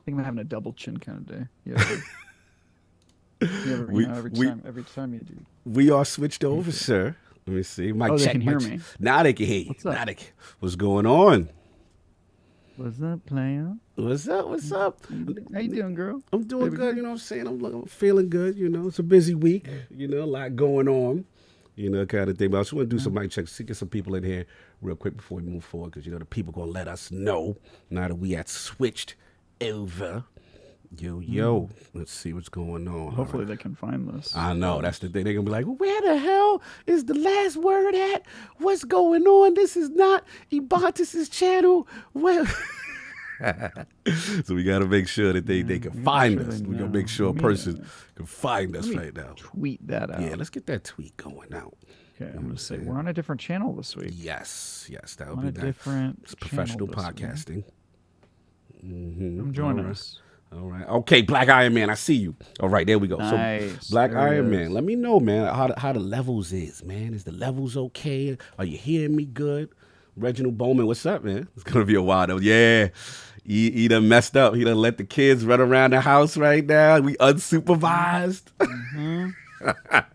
think I'm having a double chin kind of day. We we Every time you do. we are switched You over, feel. sir. Let me see. Mic Oh, they check. can hear Mic check. me. Now they can hear you. What's up? What's going on? What's up, player? What's up? What's up? How you doing, girl? I'm doing Baby good. girl? You know what I'm saying? I'm feeling good. You know, it's a busy week. You know, a lot going on. You know, kind of thing. But I just want to do Yeah. some mic checks, see, get some people in here real quick before we move forward, because you know the people gonna let us know now that we had switched over. Yo, Mm. yo, let's see what's going on. All Hopefully right. they can find this. I know that's the thing. They're gonna be like, "Where the hell is the last word at? What's going on? This is not Ebontis's channel." Well, so we gotta make sure that they Yeah, can we gotta make find sure they us. We gotta know. make sure a person can find Let us me right now. tweet that Yeah, out. let's get that tweet going out. Okay, You know I'm what gonna I'm say saying? we're on a different channel this week. Yes, that would On be a nice. different It's channel professional this week. podcasting. Come All join right. us. All right. Okay, Black Iron Man, I see you. All right, there we go. So, Nice. Black There he Iron Man, is. let me know, man, how the levels is, man. Is the levels okay? Are you hearing me good? Reginald Bowman, what's up, man? It's gonna be a while though. Yeah, he done messed up. He done let the kids run around the house right now. We unsupervised. Hmm.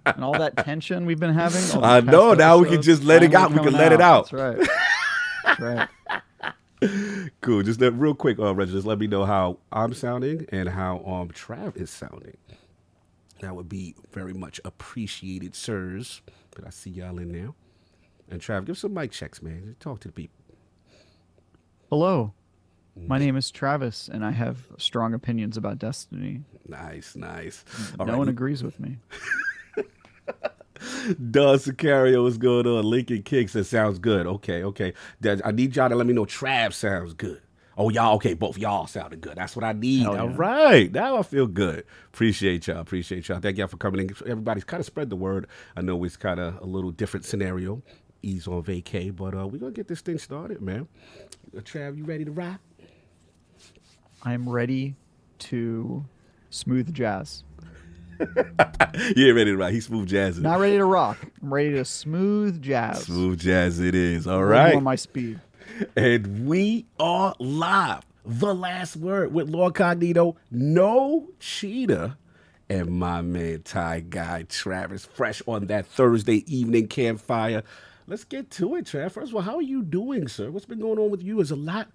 And all that tension we've been having all these I past know. Now we can episodes just let it finally out. We can coming let it out. That's right. That's right. Cool. Just real quick, Reggie, just let me know how I'm sounding and how Trav is sounding. That would be very much appreciated, sirs. But I see y'all in there. And Trav, give some mic checks, man. Talk to the people. Hello. My name is Travis, and I have strong opinions about Destiny. Nice, nice. All No one right. agrees with me. Don Sicario, what's going on? Lincoln King says, sounds good. Okay. I need y'all to let me know Trav sounds good. Oh, y'all, okay, both y'all sounded good. That's what I need. Hell All yeah. right. Now I feel good. Appreciate y'all. Thank y'all for coming in. Everybody's kind of spread the word. I know it's kind of a little different scenario. Ease on vacay, but we're going to get this thing started, man. Trav, you ready to rock? I'm ready to smooth jazz. You ain't ready to rock. He's smooth jazzing. Not ready to rock. I'm ready to smooth jazz. Smooth jazz it is. All A little right. more my speed. And we are live. The last word with Lord Cognito, no cheater, and my man Ty Guy Travis, fresh on that Thursday evening campfire. Let's get to it, Trav. First of all, how are you doing, sir? What's been going on with you? There's a lot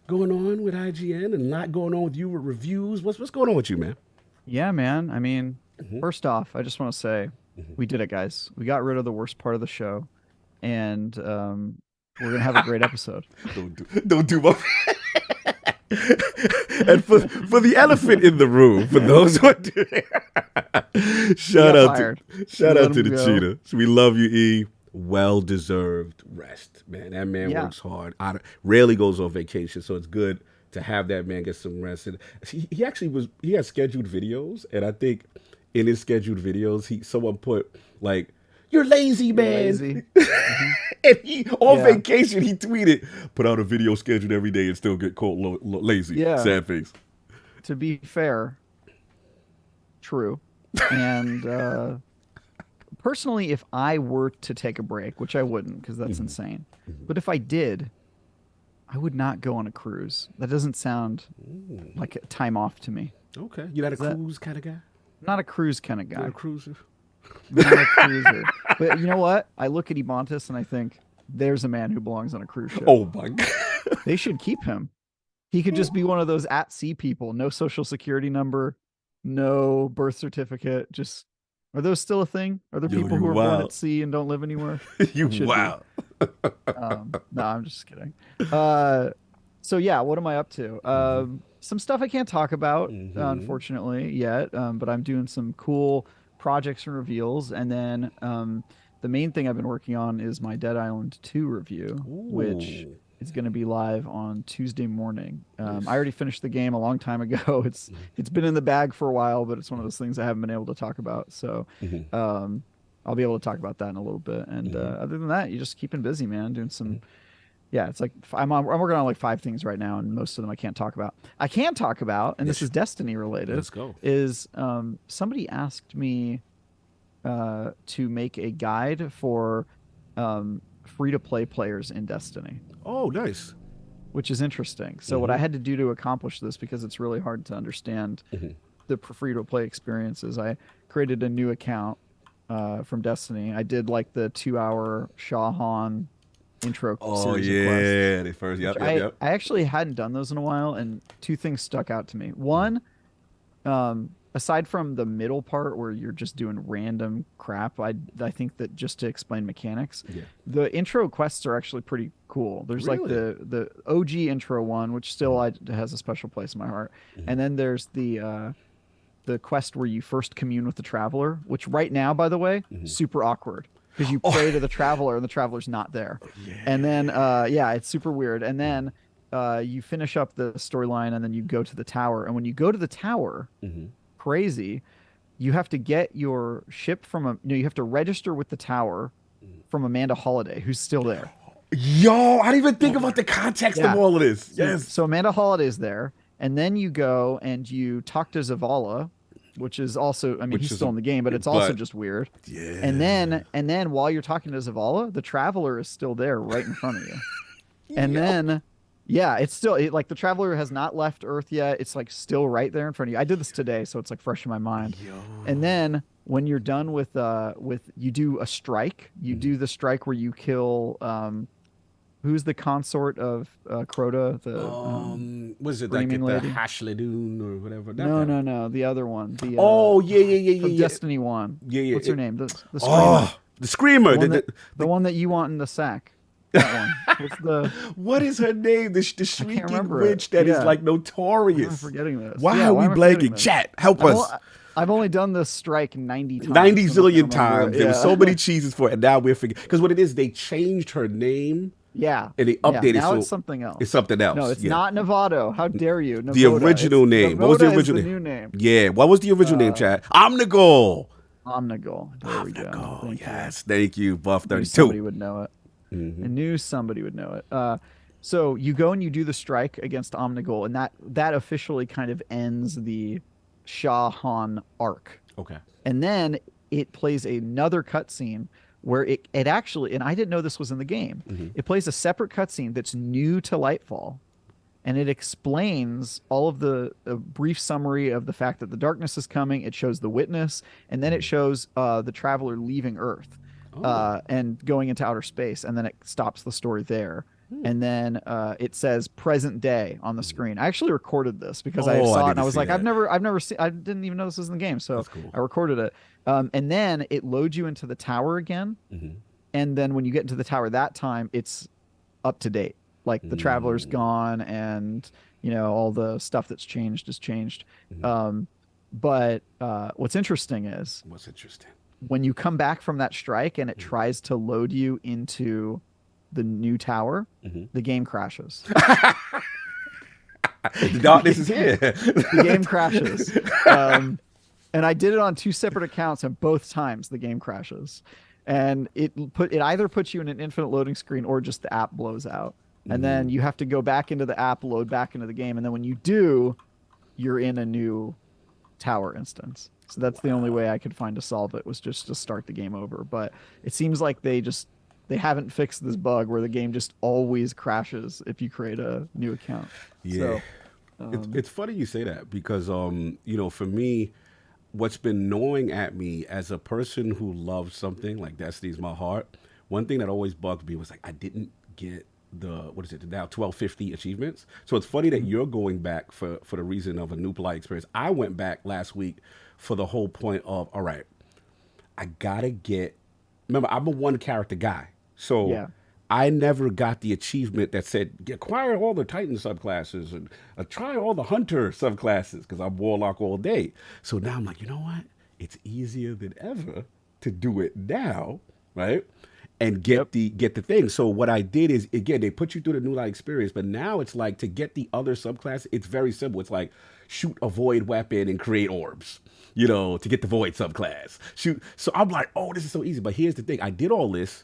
going on with IGN and a lot going on with you with reviews. What's going on with you, man? Yeah, man. I mean, first off, I just want to say we did it, guys. We got rid of the worst part of the show, and we're gonna have a great episode. Don't do my. And for the elephant in the room, for those who are doing, shout out fired. to the go. cheetah. We love you, E. Well deserved rest, man. That man Yeah. works hard. Rarely goes on vacation, so it's good to have that man get some rest. And he actually he has scheduled videos, and I think in his scheduled videos, someone put like, "You're lazy, man." Lazy. And he on Yeah. vacation, he tweeted, "Put out a video scheduled every day and still get called lazy." Yeah. Sad face. To be fair, true. And personally, if I were to take a break, which I wouldn't because that's insane, but if I did, I would not go on a cruise. That doesn't sound like a time off to me. Okay, you're not a Is that- cruise kind of guy. I'm not a cruise kind of You're guy. a cruiser. Not a cruiser. But you know what? I look at Ebontis and I think there's a man who belongs on a cruise ship. Oh my god. They should keep him. He could just be one of those at sea people. No social security number, no birth certificate. Just are those still a thing? Are there Yo, people who you are born wild. at sea and don't live anywhere? You Should be. wow. No, I'm just kidding. So yeah, what am I up to? Some stuff I can't talk about, unfortunately, yet. But I'm doing some cool projects and reveals, and then the main thing I've been working on is my Dead Island 2 review, which Ooh. is going to be live on Tuesday morning. I already finished the game a long time ago. It's been in the bag for a while, but it's one of those things I haven't been able to talk about. So I'll be able to talk about that in a little bit. And other than that, you're just keeping busy, man. Doing some. Yeah, it's like I'm working on like 5 things right now, and most of them I can't talk about. I can talk about, and this is Destiny related. Let's go. Is somebody asked me to make a guide for free to play players in Destiny. Oh, nice. which is interesting. So what I had to do to accomplish this, because it's really hard to understand the free-to-play experiences, I created a new account from Destiny. I did like the 2-hour Shaun intro series of quests. The first, yep. I actually hadn't done those in a while, and two things stuck out to me. One, aside from the middle part where you're just doing random crap, I think that just to explain mechanics, the intro quests are actually pretty cool. There's like the OG intro one, which still has a special place in my heart, and then there's the quest where you first commune with the Traveler, which right now, by the way, super awkward. Because you pray to the Traveler and the Traveler's not there. And then, it's super weird. And then you finish up the storyline and then you go to the tower. And when you go to the tower, crazy, you have to get your ship from you have to register with the tower from Amanda Holiday, who's still there. Yo, I didn't even think about the context of all of this. Yes. So Amanda Holiday's there. And then you go and you talk to Zavala, which is also, I mean, he's still in the game, but it's also just weird. Yeah. And then while you're talking to Zavala, the Traveler is still there right in front of you. And then, it's still like the Traveler has not left Earth yet. It's like still right there in front of you. I did this today, so it's like fresh in my mind. And then when you're done with you do a strike. You do the strike where you kill who's the consort of Crota? Was it like the Hashladoon or whatever? No. The other one. The, from Destiny 1. Yeah. What's her name? The Screamer. The Screamer. The one that you want in the sack. That one. What is her name? The shrieking witch that is like notorious. I'm forgetting this. Why are we blanking? Chat, help us. I've only done this strike 90 times. 90 zillion times. There were so many cheeses for it, and now we're forgetting. Because what it is, they changed her name. Yeah. And they updated now it's something else. It's something else. No, it's not Novato. How dare you? The original name. What was the original name? New name? Yeah. What was the original name, Chad? Omnigul. There we go. Yes. Thank you, Buff 32. Somebody would know it. I knew somebody would know it. So you go and you do the strike against Omnigul, and that officially kind of ends the Shaun arc. Okay. And then it plays another cutscene where it actually, and I didn't know this was in the game, it plays a separate cutscene that's new to Lightfall, and it explains all of a brief summary of the fact that the darkness is coming. It shows the witness, and then it shows the Traveler leaving Earth and going into outer space, and then it stops the story there. And then it says present day on the screen. I actually recorded this because I saw it and I was like, I've never seen, I didn't even know this was in the game. So cool. I recorded it. And then it loads you into the tower again. And then when you get into the tower that time, it's up to date. Like the Traveler's gone and, all the stuff that's changed is changed. But what's interesting is when you come back from that strike and it tries to load you into the new tower, the game crashes. The darkness is here. The game crashes. And I did it on 2 separate accounts, and both times the game crashes. And it either puts you in an infinite loading screen or just the app blows out. And then you have to go back into the app, load back into the game, and then when you do, you're in a new tower instance. So that's the only way I could find to solve it, was just to start the game over. But it seems like they haven't fixed this bug where the game just always crashes if you create a new account. Yeah. So, it's funny you say that because, for me, what's been gnawing at me as a person who loves something like Destiny's my heart, one thing that always bugged me was like I didn't get the now 1250 achievements. So it's funny that you're going back for the reason of a new play experience. I went back last week for the whole point of, all right, I gotta remember, I'm a one character guy. So I never got the achievement that said, acquire all the Titan subclasses and try all the Hunter subclasses, because I'm Warlock all day. So now I'm like, you know what? It's easier than ever to do it now, right? And get the thing. So what I did is, again, they put you through the new light experience, but now it's like to get the other subclass, it's very simple. It's like shoot a void weapon and create orbs, to get the void subclass. Shoot. So I'm like, oh, this is so easy. But here's the thing. I did all this,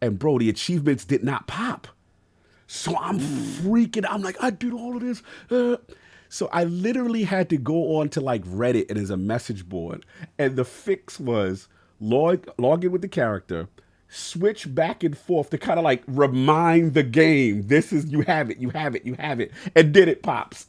and bro, the achievements did not pop. So I'm freaking. I'm like, I did all of this. So I literally had to go on to like Reddit, and there's a message board, and the fix was log in with the character, switch back and forth to kind of like remind the game, this is, you have it, you have it, you have it, and then it pops.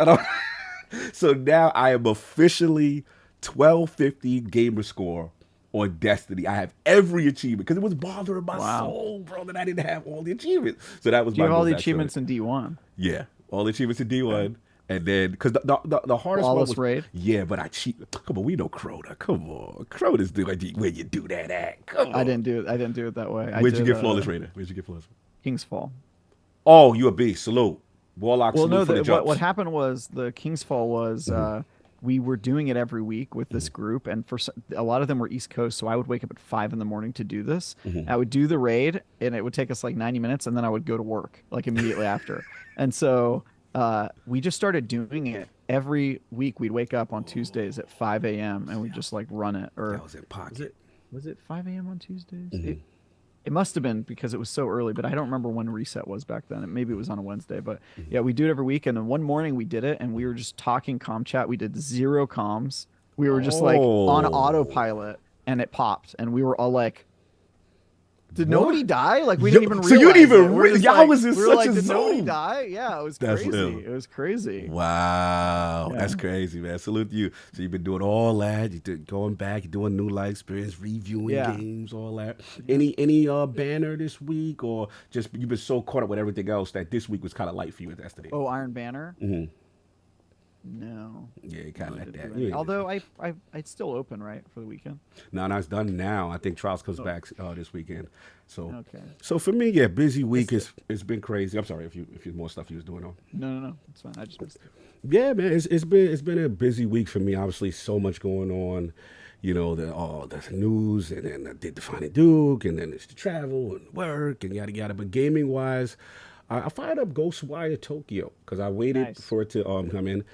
So now I am officially 1250 gamer score on Destiny. I have every achievement because it was bothering my soul, bro, that I didn't have all the achievements. So that was Do you my have all goal the back to it. achievements in D1? Yeah, all the achievements in D1. And then, because the hardest Flawless one was, raid? yeah, but I cheat. Come on, we know Crota. Come on, Crota's doing where you do that at. Come on. I didn't do it that way. Where'd you get Flawless Raider? Where'd you get Flawless? King's Fall. Oh, you a beast. Salute. Warlock, Well, salute no, for the jumps. what happened was the King's Fall was we were doing it every week with this group, and a lot of them were East Coast, so I would wake up at 5 in the morning to do this. I would do the raid, and it would take us like 90 minutes, and then I would go to work like immediately after. And so we just started doing it every week. We'd wake up on Tuesdays at 5 a.m. and we'd just like run it. Or That was in pocket. was it 5 a.m. on Tuesdays? It must have been because it was so early, but I don't remember when reset was back then. Maybe it was on a Wednesday, but yeah, we do it every week. And then one morning we did it, and we were just talking comm chat. We did 0 comms. We were just like on autopilot, and it popped, and we were all like, "Did nobody die? Like we didn't even realize." So you didn't even it. y'all was in we were such like, a "Did nobody zone." die?" Yeah, it was That's crazy. ill. It was crazy. Wow, Yeah. that's crazy, man. Salute to you. So you've been doing all that. You did going back. You're doing new life experience, reviewing games, all that. Any banner this week, or just you've been so caught up with everything else that this week was kind of light for you with Destiny? Oh, Iron Banner. No. Yeah, you kind of like that. Although it's still open, right, for the weekend. No, it's done now. I think Trials comes back this weekend. So Okay. So for me, yeah, busy week. It's been crazy. I'm sorry if you more stuff you was doing on. No, it's fine. I just missed it. Yeah, man, it's been a busy week for me. Obviously, so much going on. You know, the news, and then I did the Finding Duke, and then it's the travel and work and yada yada. But gaming wise, I fired up Ghostwire Tokyo because I waited for it to come in.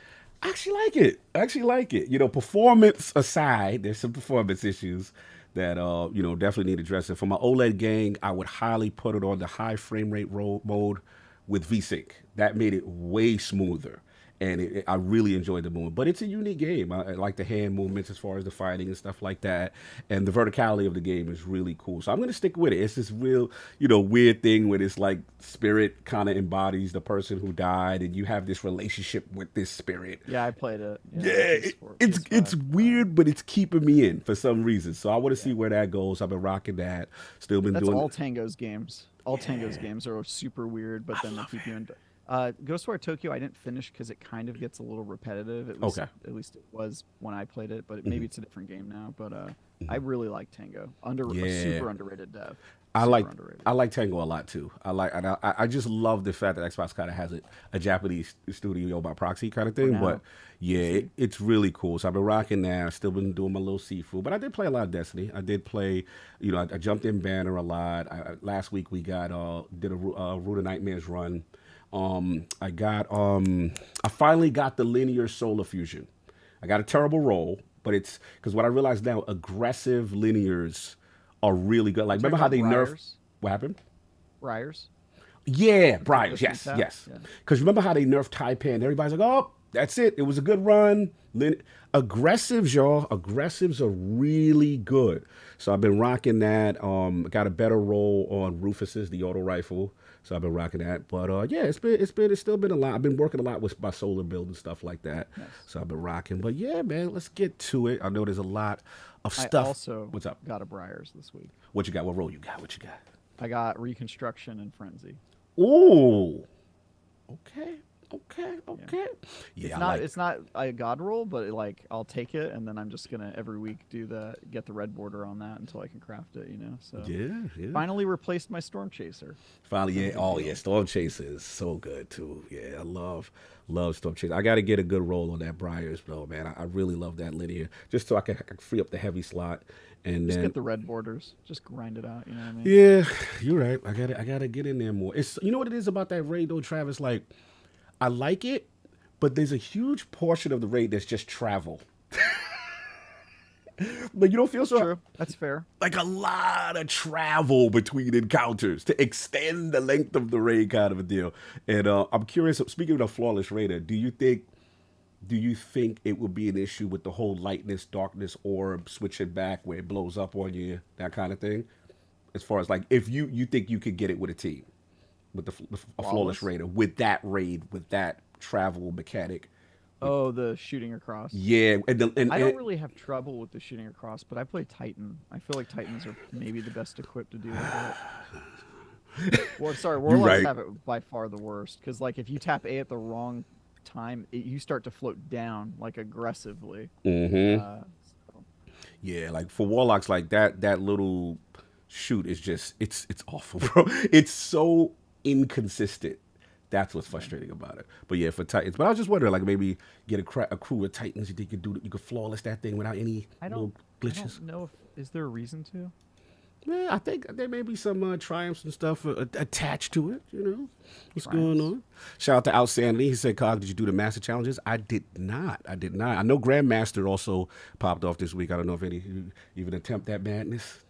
I actually like it. You know, performance aside, there's some performance issues that definitely need addressing. For my OLED gang, I would highly put it on the high frame rate mode with VSync. That made it way smoother. And I really enjoyed the movement. But it's a unique game. I like the hand movements as far as the fighting and stuff like that. And the verticality of the game is really cool. So I'm going to stick with it. It's this real, weird thing where it's like spirit kind of embodies the person who died, and you have this relationship with this spirit. Yeah, I played it. It's weird, but it's keeping me in for some reason. So I want to see where that goes. I've been rocking that. Still been doing all Tango's games. All Tango's games are super weird, but then they keep you in. Ghostwire Tokyo, I didn't finish because it kind of gets a little repetitive. At least it was when I played it, but maybe it's a different game now. But I really like Tango. Super underrated dev. I like Tango a lot too. I just love the fact that Xbox kind of has a Japanese studio by proxy kind of thing. But yeah, it's really cool. So I've been rocking that. I've still been doing my little seafood, but I did play a lot of Destiny. I did play, I jumped in Banner a lot. Last week we did a Root of Nightmares run. I finally got the linear solar fusion. I got a terrible roll, but it's because what I realize now, aggressive linears are really good. Like, remember how they nerfed? What happened? Briars. Yeah, Briars. Yes. Because remember how they nerfed Taipan? Everybody's like, oh, that's it. It was a good run. Aggressives, y'all. Aggressives are really good. So I've been rocking that. Got a better roll on Rufus's, the auto rifle. So I've been rocking that. But yeah, it's still been a lot. I've been working a lot with my solar build and stuff like that. Nice. So I've been rocking. But yeah, man, let's get to it. I know there's a lot of stuff. I also What's up? Got a Briars this week. What you got? What roll you got? What you got? I got Reconstruction and Frenzy. Ooh. Okay. Yeah. It's not a god roll, but I'll take it, and then I'm just gonna every week get the red border on that until I can craft it. So yeah. Finally replaced my Storm Chaser. Finally, yeah. Oh yeah, Storm Chaser is so good too. Yeah, I love Storm Chaser. I got to get a good roll on that Briars though, man. I really love that linear, just so I can free up the heavy slot. And just then get the red borders, just grind it out. You know what I mean? Yeah, you're right. I gotta get in there more. It's what it is about that raid though, Travis. Like, I like it, but there's a huge portion of the raid that's just travel. But you don't feel so. True. That's fair. Like a lot of travel between encounters to extend the length of the raid, kind of a deal. And I'm curious. Speaking of the flawless raider, do you think it would be an issue with the whole lightness, darkness orb switching back where it blows up on you, that kind of thing? as far as like if you think you could get it with a team, with a flawless Flawless. raider, with that raid, with that travel mechanic, with Oh, the shooting across. yeah, I don't really have trouble with the shooting across, but I play Titan. I feel like Titans are maybe the best equipped to deal with that. Well, sorry, you're Warlocks right. have it by far the worst because, like, if you tap A at the wrong time, you start to float down like aggressively. Mm-hmm. Uh, so, Yeah, like for warlocks, like that little shoot is just it's awful, bro. It's so inconsistent. That's what's yeah. frustrating about it. But yeah, for Titans. But I was just wondering, like maybe get a crew of Titans. You think you could flawless that thing without any I don't, little I don't glitches? know if is there a reason to. Yeah, I think there may be some triumphs and stuff attached to it. You know, what's going Triumphs. on? Shout out to Outstanding. He said, "Cog, did you do the master challenges?" I did not. I did not. I know Grandmaster also popped off this week. I don't know if any you even attempt that madness.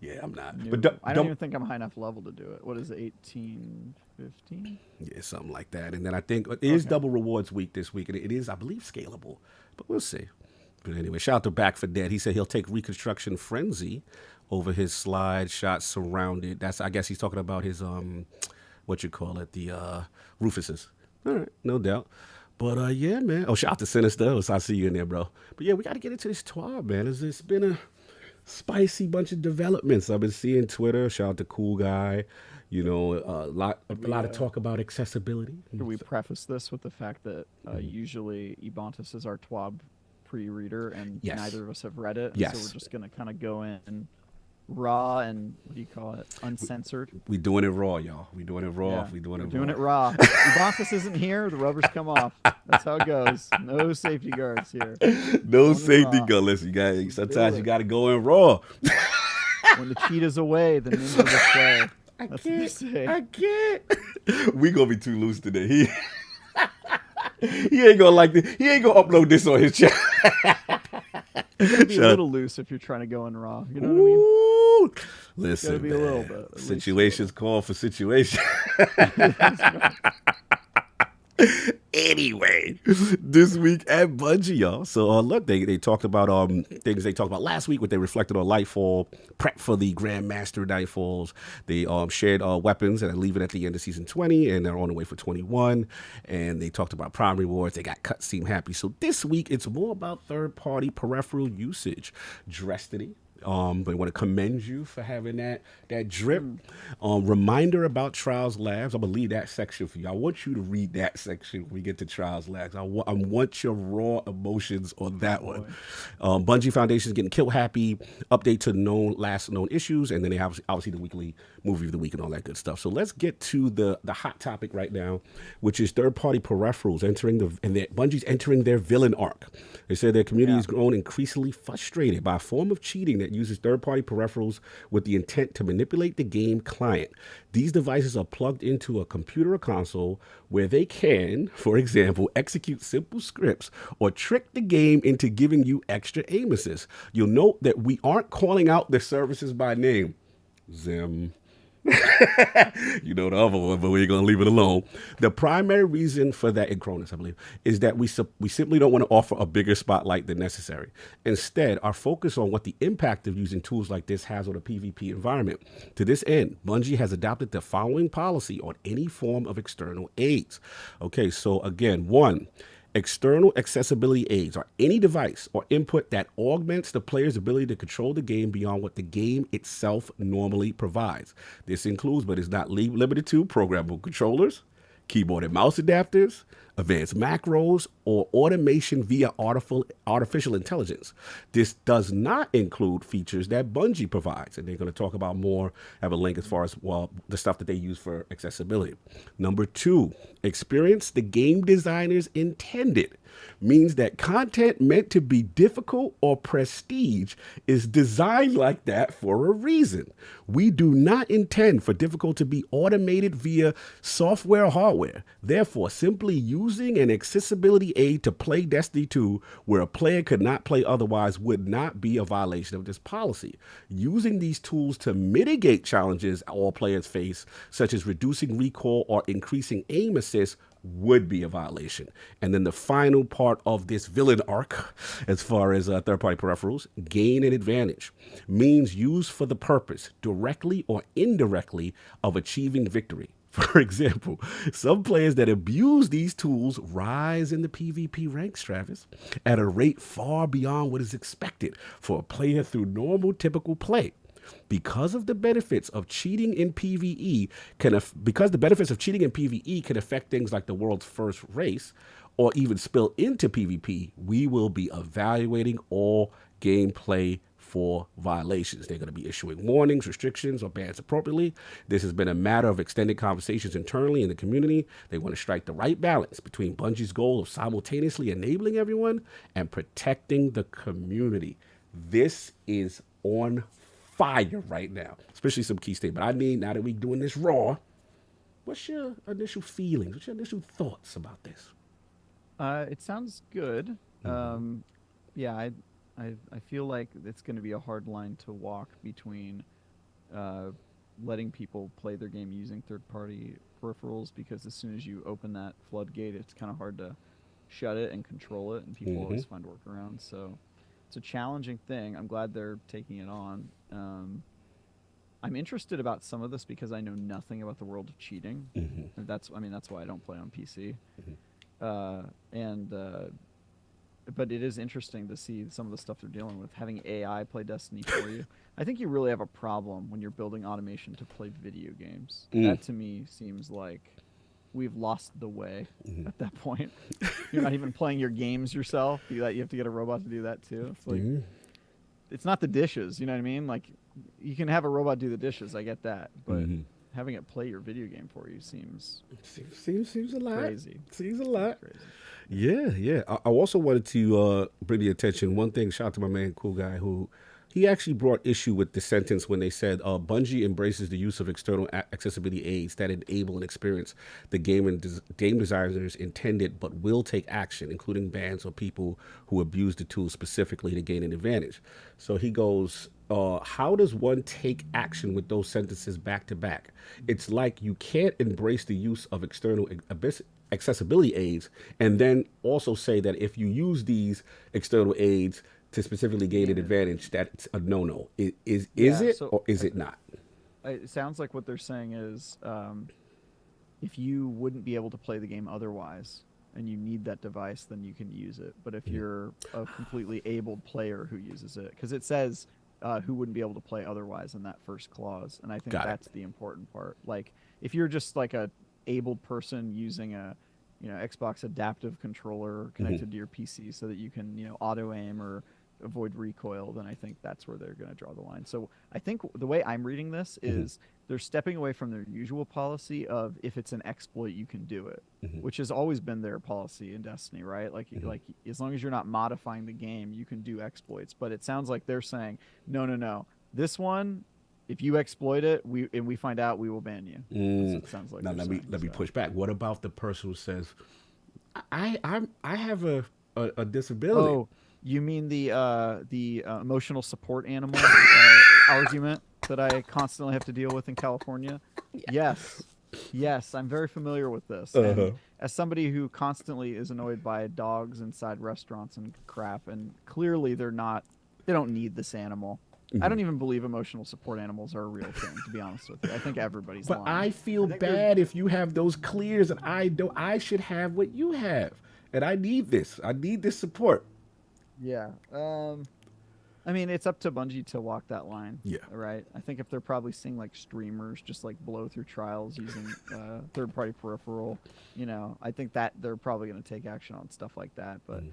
Yeah, I'm not. But No, don't, I don't don't even think I'm high enough level to do it. What is it, 18, 15? yeah, something like that. And then I think it is Okay. double rewards week this week, and it is, I believe, scalable. But we'll see. But anyway, shout out to Back for Dead. He said he'll take Reconstruction Frenzy over his slide shot surrounded. That's I guess he's talking about his what you call it, the Rufuses. All right, no doubt. But yeah, man. Oh, shout out to Sinister. I see you in there, bro. But yeah, we got to get into this TWAB, man. It's been a spicy bunch of developments. I've been seeing Twitter. Shout out to Cool Guy. You know, a Should we, lot of talk about accessibility. should we preface this with the fact that usually Ebontis is our TWAB pre-reader, and Yes. neither of us have read it, and so Yes. we're just gonna kind of go in raw and what do you call it, uncensored. We doing it raw, y'all. We doing it raw. Yeah, We doing we're it doing raw. it raw. Ebontis isn't here; the rubbers come off. That's how it goes. No safety guards here. No Going safety raw. gun. Listen, you got sometimes Do you it. got to go in raw. When the cheetah's away, the ninja will play. That's what they say. I can't. We gonna be too loose today. He ain't gonna like this. He ain't gonna upload this on his channel. You gotta be Shut a up. little loose if you're trying to go in raw. You know what I mean? Ooh. Listen, Gotta be a little man. bit, at least a Situations call for situation. Anyway, this week at Bungie, y'all. So look, they talked about things they talked about last week, what they reflected on Lightfall, prep for the Grandmaster Nightfalls. They shared weapons and I leave it at the end of season 20, and they're on the way for 21. And they talked about prime rewards. They got cut seem happy. So this week it's more about third-party peripheral usage. Destiny. But I want to commend you for having that drip. Reminder about Trials Labs. I'm gonna leave that section for you. I want you to read that section when we get to Trials Labs. I want your raw emotions on that one. Bungie Foundation is getting kill happy. Update to last known issues, and then they have obviously the weekly movie of the week and all that good stuff. So let's get to the hot topic right now, which is third party peripherals Bungie's entering their villain arc. They said their community has grown increasingly frustrated by a form of cheating that uses third-party peripherals with the intent to manipulate the game client. These devices are plugged into a computer or console where they can, for example, execute simple scripts or trick the game into giving you extra aim assist. You'll note that we aren't calling out the services by name. Zim. You know the other one, but we're going to leave it alone. The primary reason for that, in Cronus, I believe, is that we simply don't want to offer a bigger spotlight than necessary. Instead, our focus on what the impact of using tools like this has on a PvP environment. To this end, Bungie has adopted the following policy on any form of external aids. Okay, so again, 1, external accessibility aids are any device or input that augments the player's ability to control the game beyond what the game itself normally provides. This includes, but is not limited to, programmable controllers, keyboard and mouse adapters, advanced macros, or automation via artificial intelligence. This does not include features that Bungie provides, and they're going to talk about more, have a link as far as, well, the stuff that they use for accessibility. Number 2, experience the game designers intended means that content meant to be difficult or prestige is designed like that for a reason. We do not intend for difficult to be automated via software or hardware. Therefore, simply using an accessibility aid to play Destiny 2 where a player could not play otherwise would not be a violation of this policy. Using these tools to mitigate challenges all players face, such as reducing recoil or increasing aim assist, would be a violation. And then the final part of this villain arc, as far as third-party peripherals, gain an advantage, means used for the purpose, directly or indirectly, of achieving victory. For example, some players that abuse these tools rise in the PvP ranks, Travis, at a rate far beyond what is expected for a player through normal, typical play. Because the benefits of cheating in PvE can affect things like the world's first race, or even spill into PvP, we will be evaluating all gameplay for violations. They're going to be issuing warnings, restrictions, or bans appropriately. This has been a matter of extended conversations internally in the community. They want to strike the right balance between Bungie's goal of simultaneously enabling everyone and protecting the community. This is on fire right now, especially some key statement. I need, now that we're doing this raw, what's your initial feelings? What's your initial thoughts about this? It sounds good. Yeah, I feel like it's going to be a hard line to walk between letting people play their game using third-party peripherals, because as soon as you open that floodgate, it's kind of hard to shut it and control it, and people always find workarounds. So it's a challenging thing. I'm glad they're taking it on. I'm interested about some of this because I know nothing about the world of cheating. That's why I don't play on PC. But it is interesting to see some of the stuff they're dealing with. Having AI play Destiny for you. I think you really have a problem when you're building automation to play video games. That to me seems like we've lost the way at that point. You're not even playing your games yourself. You have to get a robot to do that too. It's like, it's not the dishes, you know what I mean? Like, you can have a robot do the dishes, I get that, but having it play your video game for you seems a lot crazy. Seems a lot. Crazy. Yeah. I also wanted to bring the attention. One thing, shout out to my man, Cool Guy, who he actually brought issue with the sentence when they said Bungie embraces the use of external accessibility aids that enable and experience the game designers intended, but will take action, including bans on people who abuse the tool specifically to gain an advantage. So he goes, how does one take action with those sentences back to back? It's like you can't embrace the use of external accessibility aids and then also say that if you use these external aids to specifically gain an advantage, that's a no-no. Is it or is it not? It sounds like what they're saying is if you wouldn't be able to play the game otherwise and you need that device, then you can use it. But if you're a completely abled player who uses it, because it says who wouldn't be able to play otherwise in that first clause, and I think that's the important part. Like, if you're just like a abled person using a Xbox adaptive controller connected to your PC so that you can auto aim or avoid recoil, then I think that's where they're going to draw the line. So I think the way I'm reading this is they're stepping away from their usual policy of if it's an exploit, you can do it, which has always been their policy in Destiny, right? Like as long as you're not modifying the game, you can do exploits. But it sounds like they're saying, no. This one, if you exploit it, we find out, we will ban you. It sounds like. Now let me push back. What about the person who says, I have a disability? Oh, you mean the emotional support animal argument that I constantly have to deal with in California? Yes, I'm very familiar with this. And as somebody who constantly is annoyed by dogs inside restaurants and crap, and clearly they don't need this animal. I don't even believe emotional support animals are a real thing, to be honest with you. I think everybody's lying. But I feel bad if you have those clears and I don't. I should have what you have, and I need this. I need this support. Yeah. I mean, it's up to Bungie to walk that line. Yeah. Right. I think if they're probably seeing like streamers just like blow through trials using third-party peripheral, I think that they're probably going to take action on stuff like that. But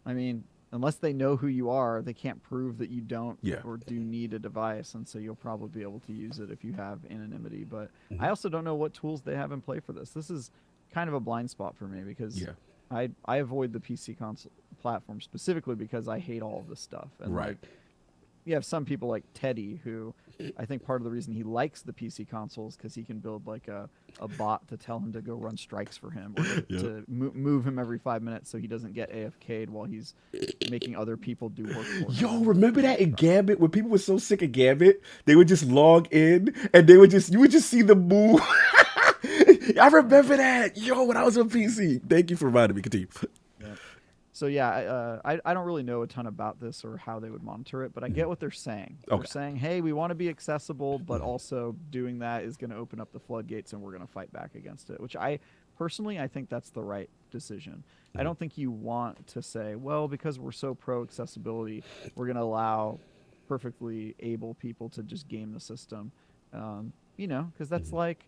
I mean, unless they know who you are, they can't prove that you don't or do need a device, and so you'll probably be able to use it if you have anonymity. But I also don't know what tools they have in play for this. This is kind of a blind spot for me because I avoid the PC console platform specifically because I hate all of this stuff. And like, you have some people like Teddy who I think part of the reason he likes the PC consoles because he can build like a bot to tell him to go run strikes for him or to move him every 5 minutes so he doesn't get AFK'd while he's making other people do work for him. Yo, remember that in Gambit when people were so sick of Gambit, they would just log in and you would just see them move. I remember that. Yo, when I was on PC. Thank you for reminding me. Continue. Yeah. So yeah, I don't really know a ton about this or how they would monitor it, but I get what they're saying. They're Okay. saying, hey, we want to be accessible, but also doing that is going to open up the floodgates, and we're going to fight back against it. Which I personally, I think that's the right decision. I don't think you want to say, well, because we're so pro accessibility, we're going to allow perfectly able people to just game the system. Because that's like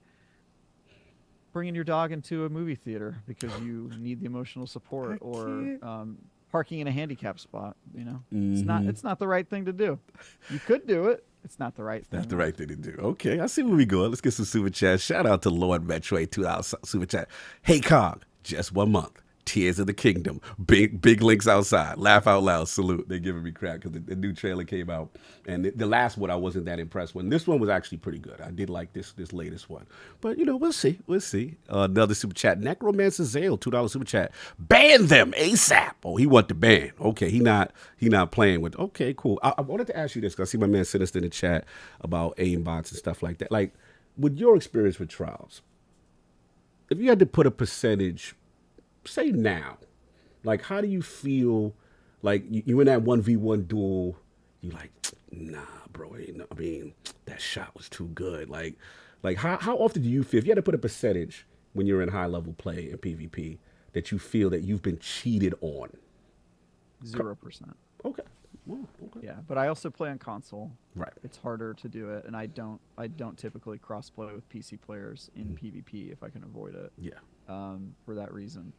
bringing your dog into a movie theater because you need the emotional support, or parking in a handicap spot. It's not the right thing to do. You could do it. It's not the right thing. That's the right thing to do. Okay, I see where we going. Let's get some super chats. Shout out to Lord Metroid, $2 super chat. Hey, Cog, just 1 month. Tears of the Kingdom. Big links outside. Laugh out loud. Salute. They're giving me crap because the new trailer came out. And the last one I wasn't that impressed with. This one was actually pretty good. I did like this latest one. But, we'll see. We'll see. Another super chat. Necromancer Zale, $2 super chat. Ban them ASAP. Oh, he want the ban. Okay, he not playing with. Okay, cool. I wanted to ask you this because I see my man Sinister in the chat about aimbots and stuff like that. Like, with your experience with Trials, if you had to put a percentage, say now, like, how do you feel? Like, you in that 1v1 duel, you like, nah, bro. I mean, that shot was too good. Like how often do you feel, if you had to put a percentage when you're in high level play in PvP, that you feel that you've been cheated on? 0%. Okay. Well, okay. Yeah, but I also play on console. Right. It's harder to do it, and I don't typically cross-play with PC players in PvP if I can avoid it. Yeah. For that reason.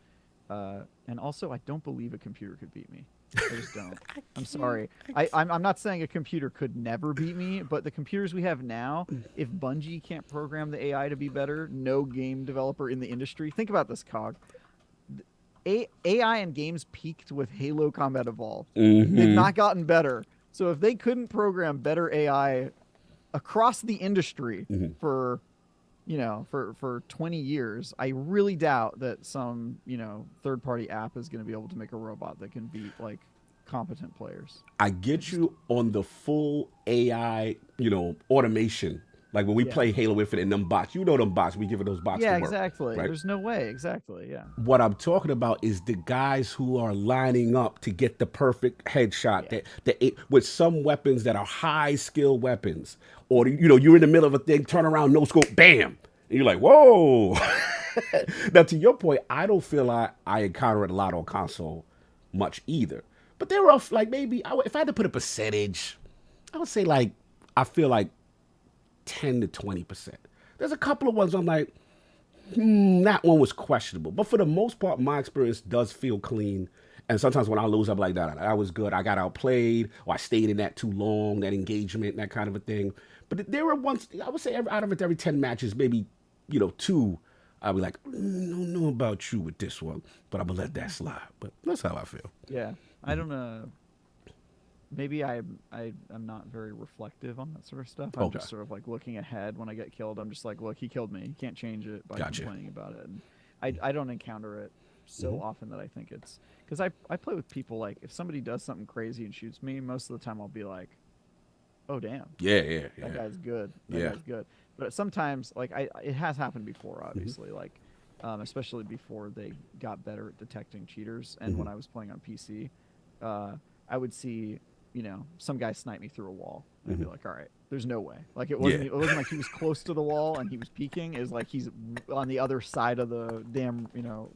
And also, I don't believe a computer could beat me. I just don't. I'm sorry. I'm not saying a computer could never beat me, but the computers we have now, if Bungie can't program the AI to be better, no game developer in the industry. Think about this, Cog. AI in games peaked with Halo Combat Evolved. Mm-hmm. They've not gotten better. So if they couldn't program better AI across the industry for 20 years, I really doubt that some, third-party app is going to be able to make a robot that can beat, like, competent players. I get you on the full AI, automation. Like when we play Halo Infinite and them bots, them bots, we give it those bots to work. Exactly. Right? There's no way. Exactly, yeah. What I'm talking about is the guys who are lining up to get the perfect headshot with some weapons that are high skill weapons. Or, you're in the middle of a thing, turn around, no scope, bam. And you're like, whoa. Now, to your point, I don't feel I encounter it a lot on console much either. But there are, like, maybe, if I had to put a percentage, I would say, like, I feel like 10 to 20%. There's a couple of ones I'm like, that one was questionable. But for the most part, my experience does feel clean. And sometimes when I lose, I'm like, nah, that was good. I got outplayed, or I stayed in that too long, that engagement, that kind of a thing. But there were ones, I would say out of every 10 matches, maybe, 2, I'll be like, I don't know about you with this one, but I'm going to let that slide. But that's how I feel. Yeah. I don't know. Maybe I'm not very reflective on that sort of stuff. I'm just sort of like looking ahead when I get killed. I'm just like, look, he killed me. He can't change it by complaining about it. And I don't encounter it so often that I think it's... Because I play with people, like, if somebody does something crazy and shoots me, most of the time I'll be like, oh, damn. Yeah. That guy's good. That guy's good. But sometimes, like, it has happened before, obviously. Like, especially before they got better at detecting cheaters. And when I was playing on PC, I would see... some guy snipe me through a wall. And I'd be like, all right, there's no way. Like, it wasn't like he was close to the wall and he was peeking. It was like he's on the other side of the damn,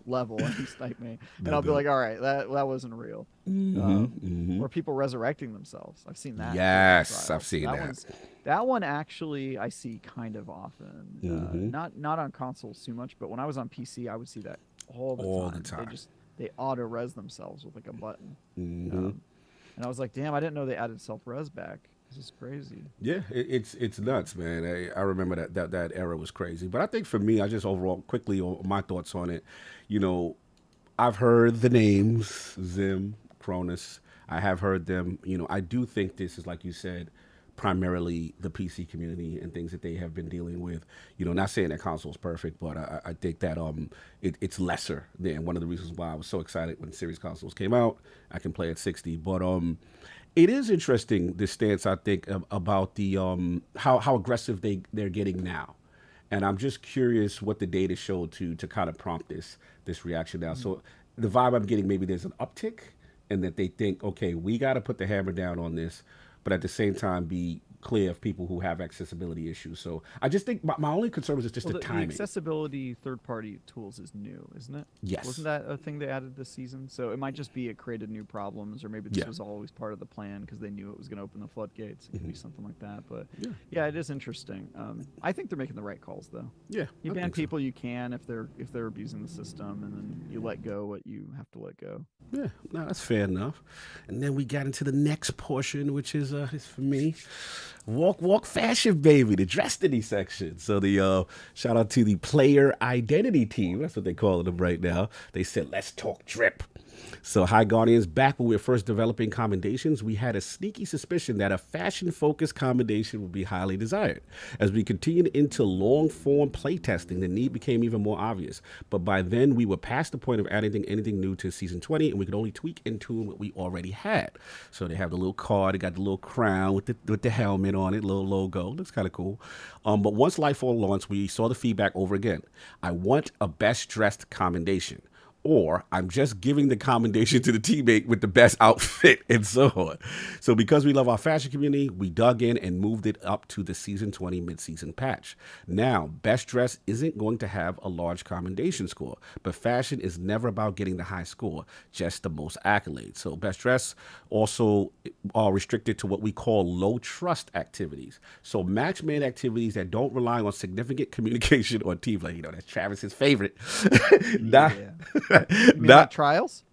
level, and he sniped me. And I'll be like, all right, that wasn't real. Or people resurrecting themselves. I've seen that. Yes, I've seen that. That one actually I see kind of often. Not on consoles too much, but when I was on PC, I would see that all the time. They auto-res themselves with like a button. And I was like, damn, I didn't know they added self-res back. This is crazy. Yeah, it's nuts, man. I remember that era was crazy. But I think for me, I just overall, quickly, my thoughts on it, I've heard the names, Zim, Cronus. I have heard them. I do think this is, like you said, primarily the PC community and things that they have been dealing with. Not saying that console's perfect, but I think that it's lesser than one of the reasons why I was so excited when series consoles came out. I can play at 60, but it is interesting, this stance, I think, about the how aggressive they're getting now. And I'm just curious what the data showed to kind of prompt this reaction now. So the vibe I'm getting, maybe there's an uptick, and that they think, okay, we got to put the hammer down on this, but at the same time be clear of people who have accessibility issues. So I just think my only concern was just Well, the the timing. accessibility third-party tools is new, isn't it? Yes. Wasn't that a thing they added this season? So it might just be it created new problems, or maybe this Yeah. was always part of the plan because they knew it was going to open the floodgates. It could be something like that. But Yeah. yeah, it is interesting. I think they're making the right calls, though. Yeah. You I ban think so. people you can if they're abusing the system, and then you let go what you have to let go. Yeah, no, that's fair enough. And then we got into the next portion, which is for me, walk fashion baby, the Destiny section. So the shout out to the player identity team. That's what they call them right now. They said, let's talk drip. So High Guardians, back when we were first developing commendations, we had a sneaky suspicion that a fashion-focused commendation would be highly desired. As we continued into long-form playtesting, the need became even more obvious. But by then, we were past the point of adding anything new to Season 20, and we could only tweak and tune what we already had. So they have the little card, they got the little crown with the helmet on it, little logo. Looks kind of cool. But once Lightfall launched, we saw the feedback over again. I want a best-dressed commendation. Or I'm just giving the commendation to the teammate with the best outfit, and so on. So because we love our fashion community, we dug in and moved it up to the Season 20 mid-season patch. Now, best dress isn't going to have a large commendation score, but fashion is never about getting the high score, just the most accolades. So best dress also are restricted to what we call low trust activities. So match-made activities that don't rely on significant communication or team play. You know, that's Travis's favorite. Yeah. You mean like trials?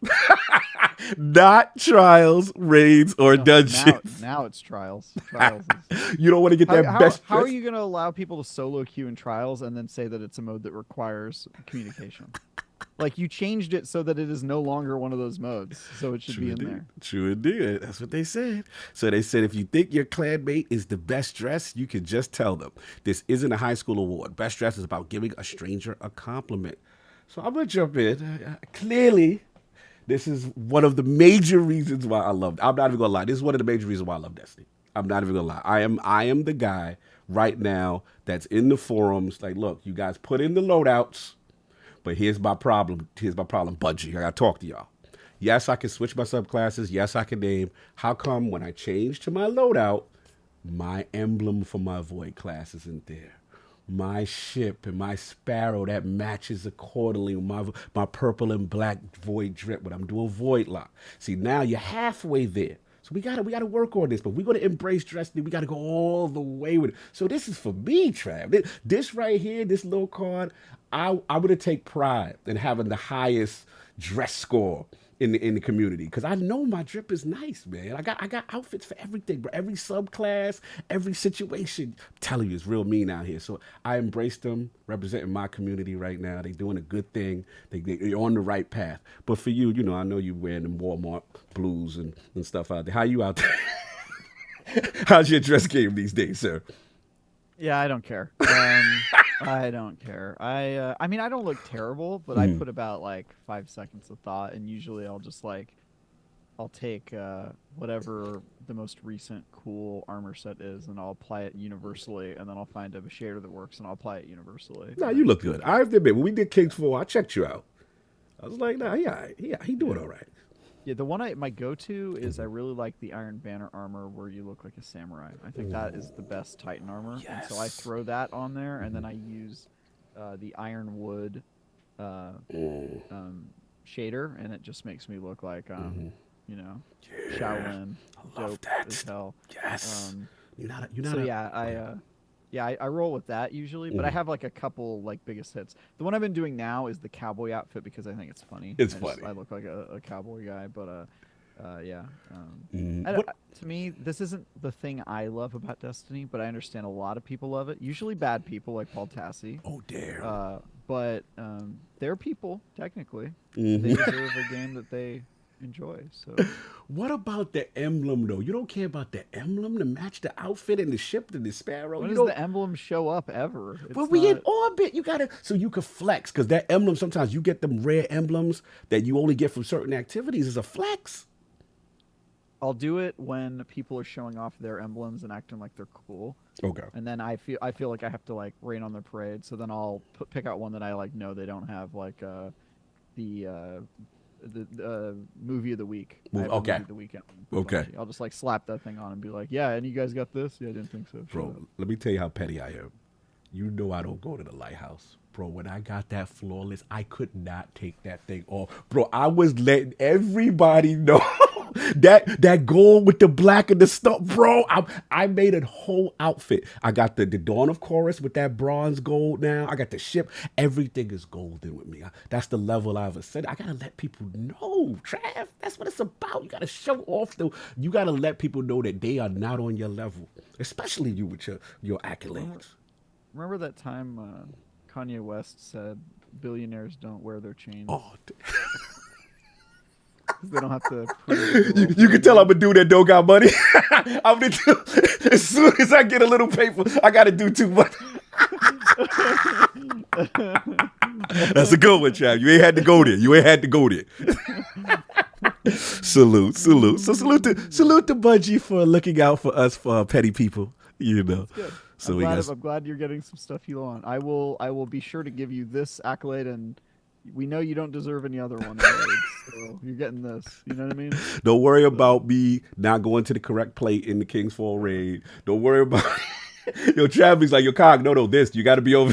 Not trials, raids, or No, dungeons. now it's trials. Trials. You don't want to get that best. How are you going to allow people to solo queue in trials and then say that it's a mode that requires communication? Like, you changed it so that it is no longer one of those modes, so it should be in there. True indeed. That's what they said. So they said if you think your clanmate is the best dressed, you can just tell them. This isn't a high school award. Best dress is about giving a stranger a compliment. So I'm going to jump in. Clearly, this is one of the major reasons why I love it. I'm not even going to lie. This is one of the major reasons why I love Destiny. I'm not even going to lie. I am the guy right now that's in the forums like, look, you guys put in the loadouts, but here's my problem. Here's my problem, Bungie. I got to talk to y'all. Yes, I can switch my subclasses. Yes, I can name. How come when I change to my loadout, my emblem for my void class isn't there? My ship and my sparrow that matches accordingly with my purple and black void drip when I'm doing void lock. See, now you're halfway there. So we gotta work on this, but we're gonna embrace Destiny. We gotta go all the way with it. So this is for me, Trav. This right here, this little card, I'm gonna take pride in having the highest dress score in the community, because I know my drip is nice, man. I got outfits for everything, bro. Every subclass, every situation. I'm telling you, it's real mean out here. So I embrace them, representing my community right now. They're doing a good thing. They're on the right path. But for you, you know, I know you wearing the Walmart blues and stuff out there. How you out there? How's your dress game these days, sir? Yeah, I don't care. I don't care. I mean, I don't look terrible, but I put about like 5 seconds of thought, and usually I'll take whatever the most recent cool armor set is, and I'll apply it universally, and then I'll find a shader that works, and I'll apply it universally. Nah, you look good. I have to admit, when we did Kings 4, I checked you out. I was like, nah, yeah, he doing all right. Yeah, the one my go-to is I really like the Iron Banner armor where you look like a samurai. I think that is the best Titan armor. Yes. And so I throw that on there, and then I use the Ironwood shader, and it just makes me look like, you know, Shaolin. I love dope that. as hell. Yes. I roll with that usually, but I have like a couple like biggest hits. The one I've been doing now is the cowboy outfit because I think it's funny. It's funny. I look like a cowboy guy, but yeah. What- To me, this isn't the thing I love about Destiny, but I understand a lot of people love it. Usually bad people like Paul Tassi. Oh, damn. But they're people technically. They deserve a game that they enjoy. So What about the emblem, though? You don't care about the emblem to match the outfit and the ship and the sparrow? when You does don't- the emblem show up ever? But It's we in not- orbit. You gotta, so you could flex, because that emblem, sometimes you get them rare emblems that you only get from certain activities as a flex. I'll do it when people are showing off their emblems and acting like they're cool. Okay. And then I feel like I have to like rain on their parade. So then I'll pick out one that I like know they don't have, like the movie of the week. I have the Okay. movie of the weekend. Okay. I'll just like slap that thing on and be like, yeah, and you guys got this? Yeah, I didn't think so. Bro, let me tell you how petty I am. You know I don't go to the lighthouse. Bro, when I got that flawless, I could not take that thing off. Bro, I was letting everybody know that gold with the black and the stuff. Bro, I made a whole outfit. I got the Dawn of Chorus with that bronze gold now. I got the ship. Everything is golden with me. That's the level I've ascended. I got to let people know, Trav. That's what it's about. You got to show off. You got to let people know that they are not on your level, especially you with your accolades. Remember that time Kanye West said billionaires don't wear their chains? Oh, Because they don't have to prove you can tell I'm a dude that don't got money. I'm the dude, as soon as I get a little paper, I got to do too much. That's a good one, Chad. You ain't had to go there. Salute. So salute to Bungie for looking out for us, for petty people. You know. That's good. So I'm glad you're getting some stuff you want. I will be sure to give you this accolade, and we know you don't deserve any other one. So you're getting this. You know what I mean? Don't worry about me not going to the correct plate in the King's Fall raid. Don't worry about yo, Travis like, yo, Cog, no, this. You got to be over.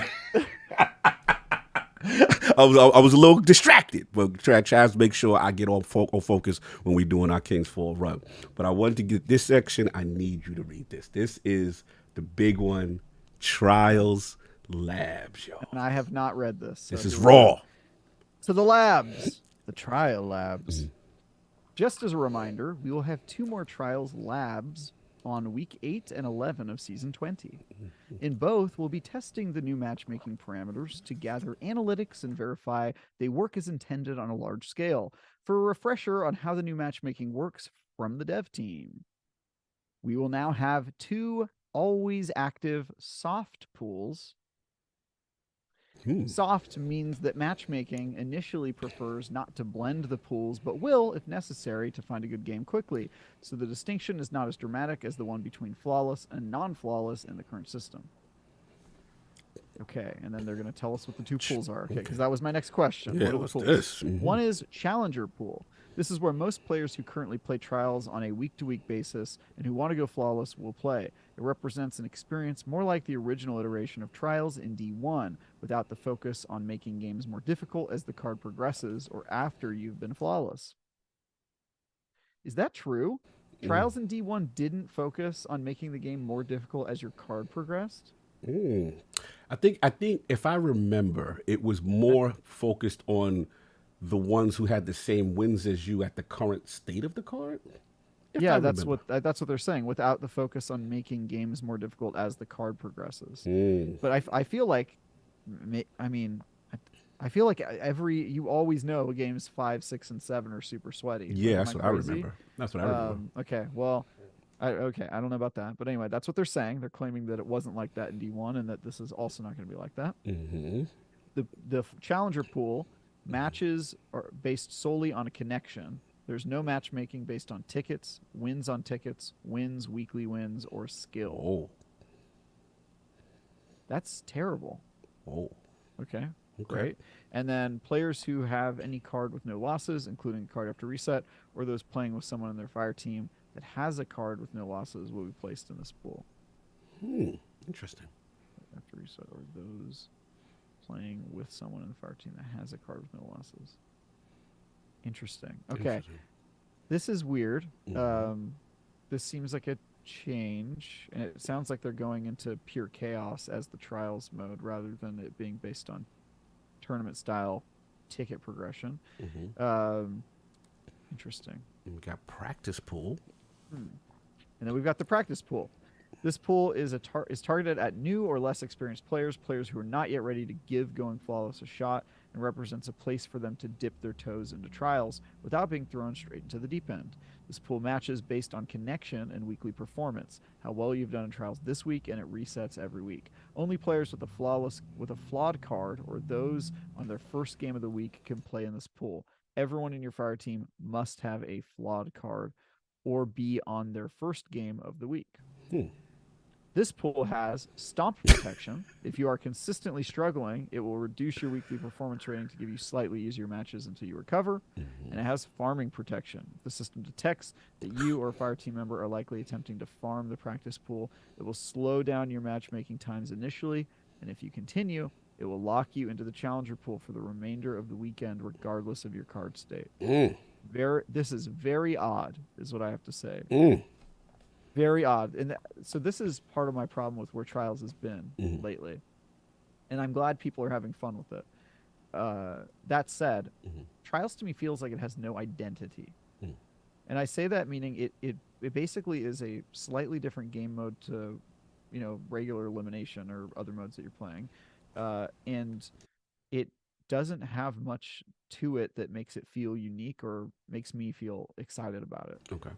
I was a little distracted, but Travis make sure I get on focus when we doing our King's Fall run. But I wanted to get this section. I need you to read this. This is the big one, Trials Labs, y'all. And I have not read this. So this is raw. So the labs, the trial labs. Mm-hmm. Just as a reminder, we will have 2 more Trials labs on week 8 and 11 of season 20. In both, we'll be testing the new matchmaking parameters to gather analytics and verify they work as intended on a large scale. For a refresher on how the new matchmaking works from the dev team, we will now have 2 always active soft pools. Soft means that matchmaking initially prefers not to blend the pools, but will, if necessary, to find a good game quickly. So the distinction is not as dramatic as the one between flawless and non-flawless in the current system. Okay, and then they're going to tell us what the 2 pools are. Okay, because that was my next question. Yeah, what's this? Mm-hmm. One is Challenger Pool. This is where most players who currently play Trials on a week-to-week basis and who want to go flawless will play. It represents an experience more like the original iteration of Trials in D1, without the focus on making games more difficult as the card progresses or after you've been flawless. Is that true? Trials in D1 didn't focus on making the game more difficult as your card progressed? I think if I remember, it was more focused on the ones who had the same wins as you at the current state of the card. Yeah, that's what they're saying. Without the focus on making games more difficult as the card progresses. But I feel like, I feel like you always know games 5, 6, and 7 are super sweaty. Yeah, that's what I remember. Okay, well, I don't know about that, but anyway, that's what they're saying. They're claiming that it wasn't like that in D1, and that this is also not going to be like that. Mm-hmm. The Challenger Pool matches are based solely on a connection. There's no matchmaking based on tickets, wins on tickets, wins, weekly wins, or skill. Oh. That's terrible. Oh. Okay. Great. And then players who have any card with no losses, including a card after reset, or those playing with someone in their fire team that has a card with no losses, will be placed in this pool. Interesting. After reset, or those playing with someone in the fire team that has a card with no losses. Interesting. Okay. This is weird. This seems like a change, and it sounds like they're going into pure chaos as the Trials mode rather than it being based on tournament style ticket progression. Interesting. We got practice pool. And then we've got the practice pool. This pool is targeted at new or less experienced players who are not yet ready to give going flawless a shot, and represents a place for them to dip their toes into Trials without being thrown straight into the deep end. This pool matches based on connection and weekly performance, how well you've done in Trials this week, and it resets every week. Only players with a flawed card or those on their first game of the week can play in this pool. Everyone in your fire team must have a flawed card or be on their first game of the week. Hmm. This pool has stomp protection. If you are consistently struggling, it will reduce your weekly performance rating to give you slightly easier matches until you recover. And it has farming protection. If the system detects that you or a fire team member are likely attempting to farm the practice pool, it will slow down your matchmaking times initially. And if you continue, it will lock you into the challenger pool for the remainder of the weekend, regardless of your card state. This is very odd, is what I have to say. Very odd. And so this is part of my problem with where Trials has been lately. And I'm glad people are having fun with it. That said, Trials to me feels like it has no identity. And I say that meaning it basically is a slightly different game mode to, regular elimination or other modes that you're playing. And it doesn't have much to it that makes it feel unique or makes me feel excited about it. Okay.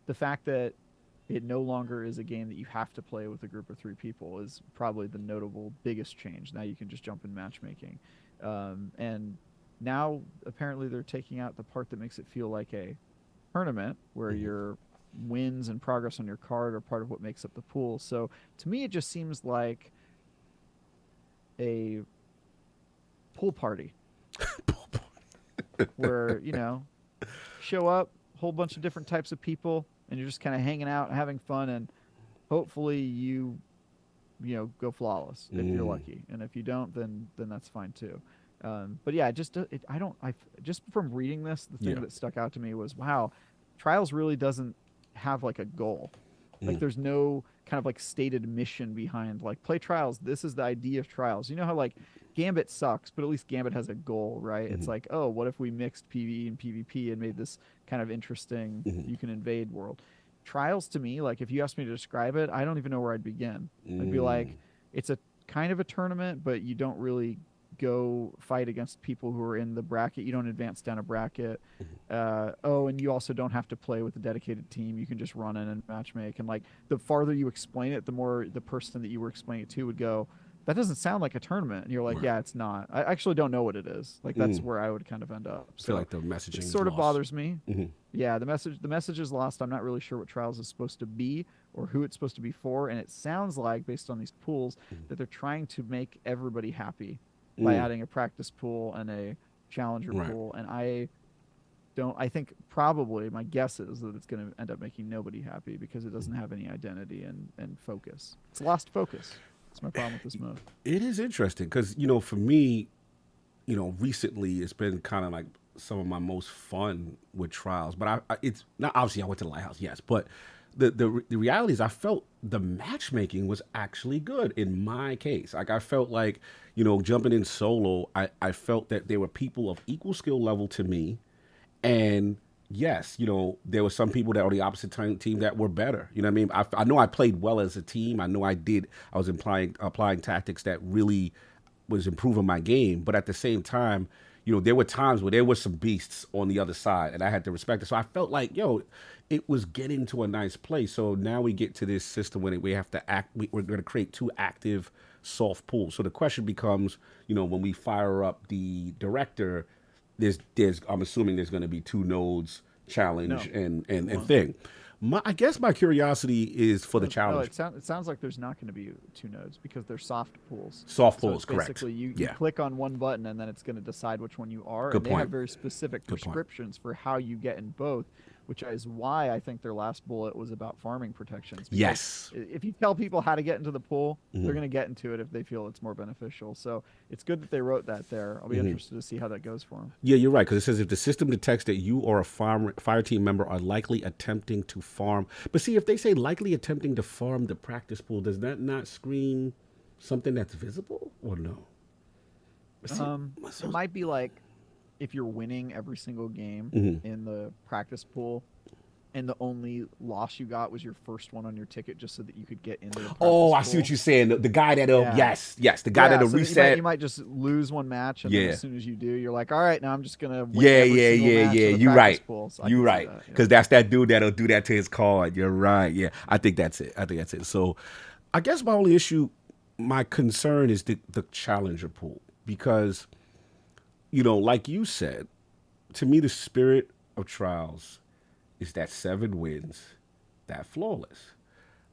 The fact that it no longer is a game that you have to play with a group of 3 people is probably the notable biggest change. Now you can just jump in matchmaking. And now apparently they're taking out the part that makes it feel like a tournament where your wins and progress on your card are part of what makes up the pool. So to me, it just seems like a pool party where, show up, whole bunch of different types of people, and you're just kind of hanging out, having fun, and hopefully you go flawless if you're lucky, and if you don't, then that's fine too. But yeah, just from reading this, the thing that stuck out to me was, wow, Trials really doesn't have like a goal. Like there's no kind of like stated mission behind like play Trials. This is the idea of Trials. You know how like Gambit sucks, but at least Gambit has a goal, right? It's like, oh, what if we mixed PvE and PvP and made this kind of interesting you can invade world. Trials to me, like if you asked me to describe it, I don't even know where I'd begin. I'd be like, it's a kind of a tournament, but you don't really go fight against people who are in the bracket. You don't advance down a bracket. And you also don't have to play with a dedicated team. You can just run in and matchmake. And like the farther you explain it, the more the person that you were explaining it to would go, that doesn't sound like a tournament. And you're like, yeah, it's not. I actually don't know what it is. Like that's where I would kind of end up. I feel like the messaging sort of bothers me. Yeah, the message is lost. I'm not really sure what Trials is supposed to be or who it's supposed to be for. And it sounds like, based on these pools, that they're trying to make everybody happy by adding a practice pool and a challenger pool. And I think probably my guess is that it's going to end up making nobody happy because it doesn't have any identity and focus. It's lost focus. That's my problem with this mode. It is interesting because, for me, recently it's been kind of like some of my most fun with Trials. But it's not, obviously I went to the Lighthouse, yes, but the reality is I felt the matchmaking was actually good in my case. Like I felt like, jumping in solo, I felt that there were people of equal skill level to me. And yes, there were some people that were the opposite team that were better. You know what I mean? I know I played well as a team. I know I was applying tactics that really was improving my game. But at the same time, there were times where there were some beasts on the other side, and I had to respect it. So I felt like, it was getting to a nice place. So now we get to this system when we have to act. We're going to create 2 active soft pools. So the question becomes, when we fire up the director, there's I'm assuming there's going to be 2 nodes challenge and thing. I guess my curiosity is for the challenge. It sounds like there's not going to be 2 nodes because they're soft pools. Soft pools, correct. Basically, you click on one button and then it's going to decide which one you are. Good and they point. have very specific prescriptions for how you get in both, which is why I think their last bullet was about farming protections. Yes. If you tell people how to get into the pool, they're going to get into it if they feel it's more beneficial. So it's good that they wrote that there. I'll be interested to see how that goes for them. Yeah, you're right, because it says if the system detects that you or a fire team member are likely attempting to farm. But see, if they say likely attempting to farm the practice pool, does that not scream something that's visible or no? It might be like if you're winning every single game in the practice pool and the only loss you got was your first one on your ticket just so that you could get into the practice pool. I see what you're saying. The guy that'll, yes, the guy that'll so reset. You might just lose one match, and then as soon as you do, you're like, all right, now I'm just going to win every single match in the practice pool. So you're right. Because that's that dude that'll do that to his card. You're right. Yeah, I think that's it. So I guess my only issue, my concern is the challenger pool. Because, like you said, to me, the spirit of Trials is that 7 wins, that flawless.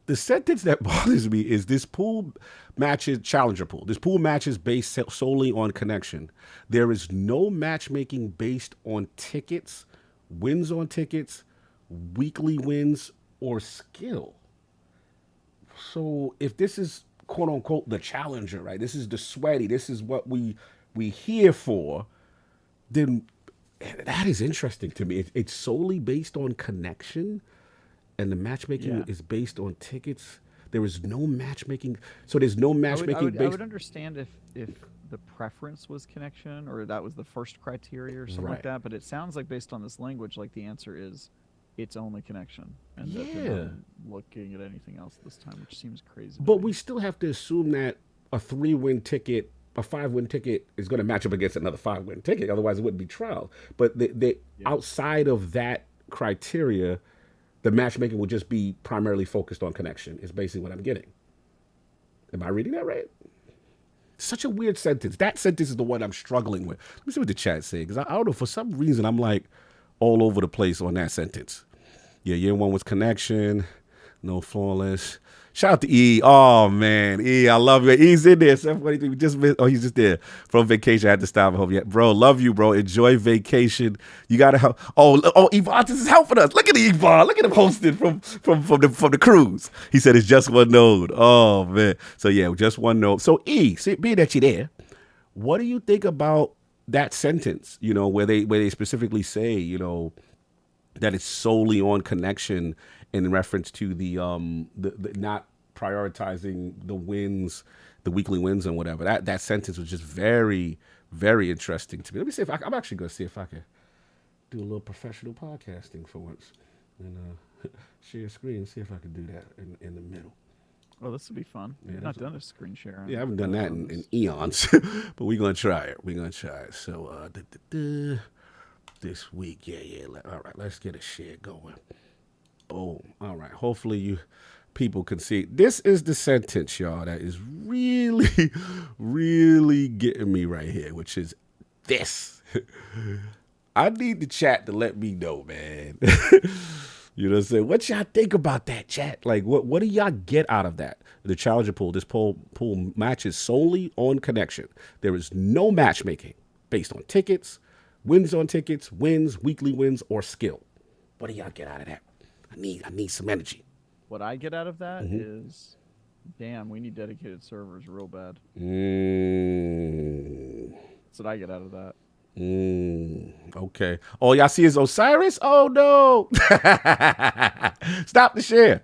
The sentence that bothers me is this pool matches, challenger pool. This pool matches based solely on connection. There is no matchmaking based on tickets, wins on tickets, weekly wins, or skill. So if this is quote unquote the challenger, right? This is the sweaty. This is what we here for. Then that is interesting to me. It's solely based on connection, and the matchmaking is based on tickets. There is no matchmaking. So there's no matchmaking. I would understand if the preference was connection, or that was the first criteria or something like that. But it sounds like based on this language, like the answer is it's only connection, and that they're not looking at anything else this time, which seems crazy. But we still have to assume that a 3-win ticket, a 5-win ticket is going to match up against another 5-win ticket. Otherwise, it wouldn't be trial. But outside of that criteria, the matchmaking will just be primarily focused on connection, is basically what I'm getting. Am I reading that right? Such a weird sentence. That sentence is the one I'm struggling with. Let me see what the chat says, because I don't know, for some reason, I'm like all over the place on that sentence. Yeah, year 1 was connection, no flawless. Shout out to E. Oh, man. E, I love you. E's in there. We just missed. Oh, he's just there. From vacation. I had to stop. I hope. Yeah. Bro, love you, bro. Enjoy vacation. You got to help. Oh, Yvonne is helping us. Look at Yvonne. Look at him hosting from the cruise. He said it's just one node. Oh, man. So, yeah, just one node. So, E, being that you're there, what do you think about that sentence, you know, where they specifically say, you know, that it's solely on connection in reference to the not prioritizing the wins, the weekly wins and whatever. That sentence was just very, very interesting to me. Let me see if I'm actually going to see if I can do a little professional podcasting for once and share screen. See if I can do that in the middle. Oh, this would be fun. Yeah, I've not done a screen share. Yeah, I haven't done that in eons, but we're going to try it. We're going to try it. So this week, yeah. All right, let's get a share going. Boom. All right. Hopefully you people can see. This is the sentence, y'all, that is really, really getting me right here, which is this. I need the chat to let me know, man. You know what I'm saying? What y'all think about that, chat? Like, what do y'all get out of that? The challenger pool, this pool matches solely on connection. There is no matchmaking based on tickets, wins on tickets, wins, weekly wins, or skill. What do y'all get out of that? I need some energy. What I get out of that is, damn, we need dedicated servers real bad. That's what I get out of that. Okay. All y'all see is Osiris? Oh, no. Stop the share.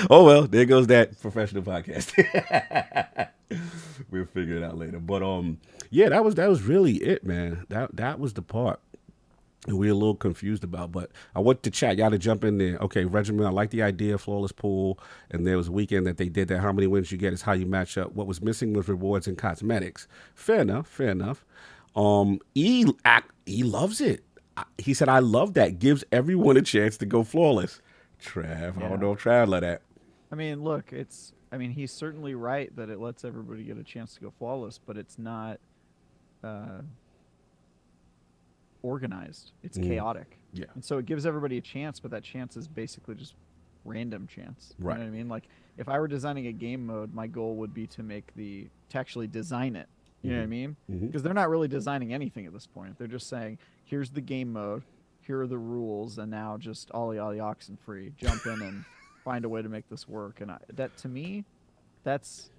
Oh, well, there goes that professional podcast. We'll figure it out later. But, yeah, that was really it, man. That was the part we're a little confused about, but I want to chat. Y'all to jump in there. Okay, Regiment, I like the idea of flawless pool, and there was a weekend that they did that. How many wins you get is how you match up. What was missing was rewards and cosmetics. Fair enough. E loves it. He said, I love that. Gives everyone a chance to go flawless. Trav, I don't know if Trav like that. I mean, look, he's certainly right that it lets everybody get a chance to go flawless, but it's not organized. It's chaotic. Yeah. And so it gives everybody a chance, but that chance is basically just random chance. Right. You know what I mean? Like, if I were designing a game mode, my goal would be to actually design it. You know what I mean? Because they're not really designing anything at this point. They're just saying, here's the game mode, here are the rules, and now just ollie oxen free. Jump in and find a way to make this work. And that, to me, that's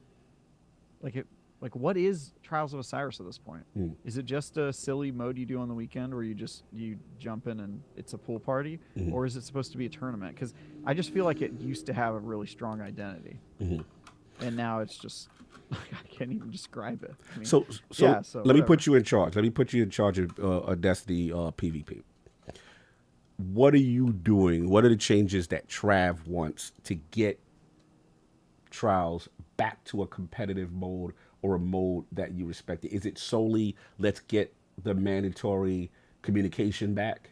like it. Like, what is Trials of Osiris at this point? Is it just a silly mode you do on the weekend where you jump in and it's a pool party? Or is it supposed to be a tournament? Because I just feel like it used to have a really strong identity. And now it's just, I can't even describe it. I mean, so let me put you in charge. Let me put you in charge of Destiny PvP. What are you doing? What are the changes that Trav wants to get Trials back to a competitive mode, or a mode that you respect? Is it solely, let's get the mandatory communication back?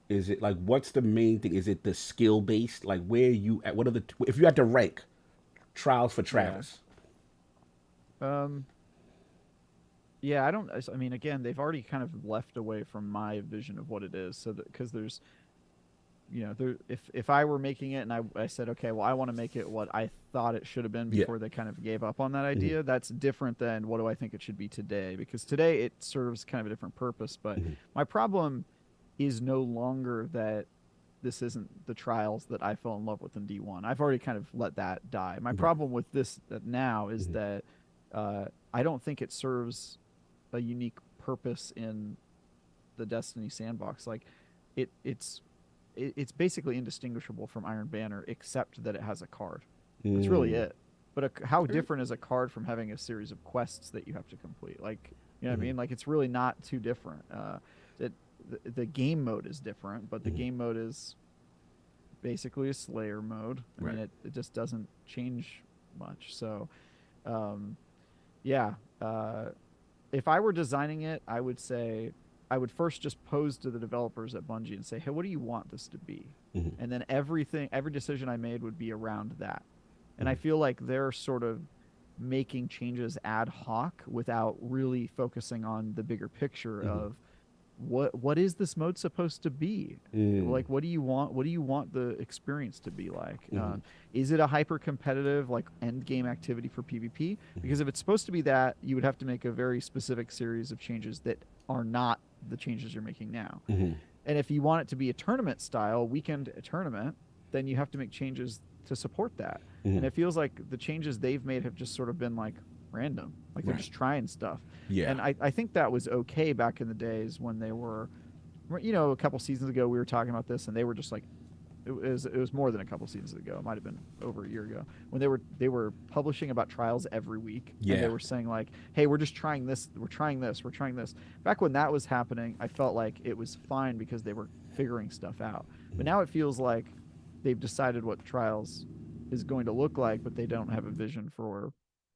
Is it like, what's the main thing? Is it the skill based? Like, where you at? What are if you had to rank Trials for Travis? Yeah, I mean, again, they've already kind of left away from my vision of what it is. So because there's if I were making it and I said, okay, well, I want to make it what I thought it should have been Yeah. before they kind of gave up on that Hmm. idea, that's different than what do I think it should be today? Because today it serves kind of a different purpose. But Hmm. my problem is no longer that this isn't the Trials that I fell in love with in D1. I've already kind of let that die. My Right. problem with this now is Hmm. that I don't think it serves a unique purpose in the Destiny sandbox. Like it's basically indistinguishable from Iron Banner, except that it has a card. That's really Mm. it. But how different is a card from having a series of quests that you have to complete? Like, you know what I Hmm. mean? Like, it's really not too different. It, the game mode is different, but the Hmm. game mode is basically a Slayer mode. I Right. mean, it just doesn't change much. So, um, yeah. If I were designing it, I would say I would first just pose to the developers at Bungie and say, "Hey, what do you want this to be?" Hmm. And then every decision I made would be around that. And I Hmm. feel like they're sort of making changes ad hoc without really focusing on the bigger picture Hmm. of what is this mode supposed to be? Mm. Like, what do you want? What do you want the experience to be like? Hmm. Is it a hyper competitive like end game activity for PvP? Because if it's supposed to be that, you would have to make a very specific series of changes that are not the changes you're making now. Hmm. And if you want it to be a tournament style weekend tournament, then you have to make changes to support that. Hmm. And it feels like the changes they've made have just sort of been like random, like they're Right. just trying stuff. Yeah. And I think that was okay back in the days when they were, a couple seasons ago we were talking about this, and they were just like, it was more than a couple seasons ago. It might have been over a year ago when they were publishing about Trials every week, and they Yeah. were saying like, "Hey, we're just trying this, we're trying this, we're trying this." Back when that was happening, I felt like it was fine because they were figuring stuff out. But now it feels like they've decided what Trials is going to look like, but they don't have a vision for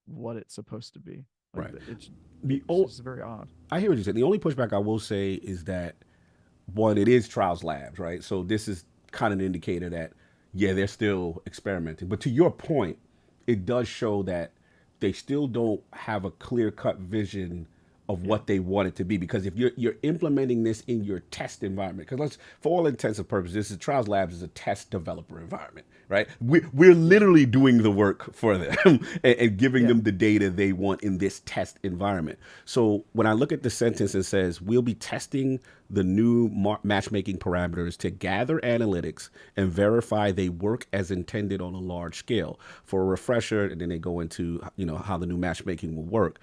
what it's supposed to be. Like Right. it's The it's o- just very odd. I hear what you said. The only pushback I will say is that one, it is Trials Labs, right? So this is kind of an indicator that yeah, they're still experimenting. But to your point, it does show that they still don't have a clear cut vision of Yeah. what they want it to be. Because if you're implementing this in your test environment, because let's for all intents and purposes, this is Trials Labs is a test developer environment, right? We're Yeah. literally doing the work for them and giving Yeah. them the data they want in this test environment. So when I look at the sentence that says we'll be testing the new matchmaking parameters to gather analytics and verify they work as intended on a large scale. For a refresher, and then they go into how the new matchmaking will work.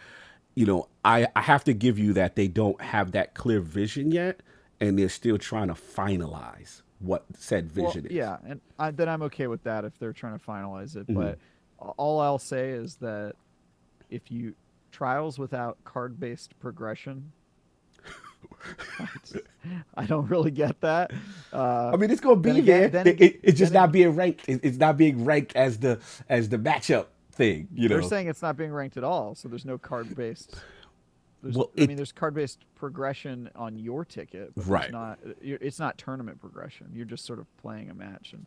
I have to give you that they don't have that clear vision yet, and they're still trying to finalize what said Well, vision is. yeah, and then I'm okay with that if they're trying to finalize it. Hmm. But all I'll say is that if you Trials without card-based progression, I, just, I don't really get that. Uh, I mean, it's gonna then be again, there. then again, It's just then not again, being ranked. It's not being ranked as the matchup thing. they're saying it's not being ranked at all, so there's no card-based. Well, I mean, there's card-based progression on your ticket, but there's right. not. It's not tournament progression. You're just sort of playing a match, and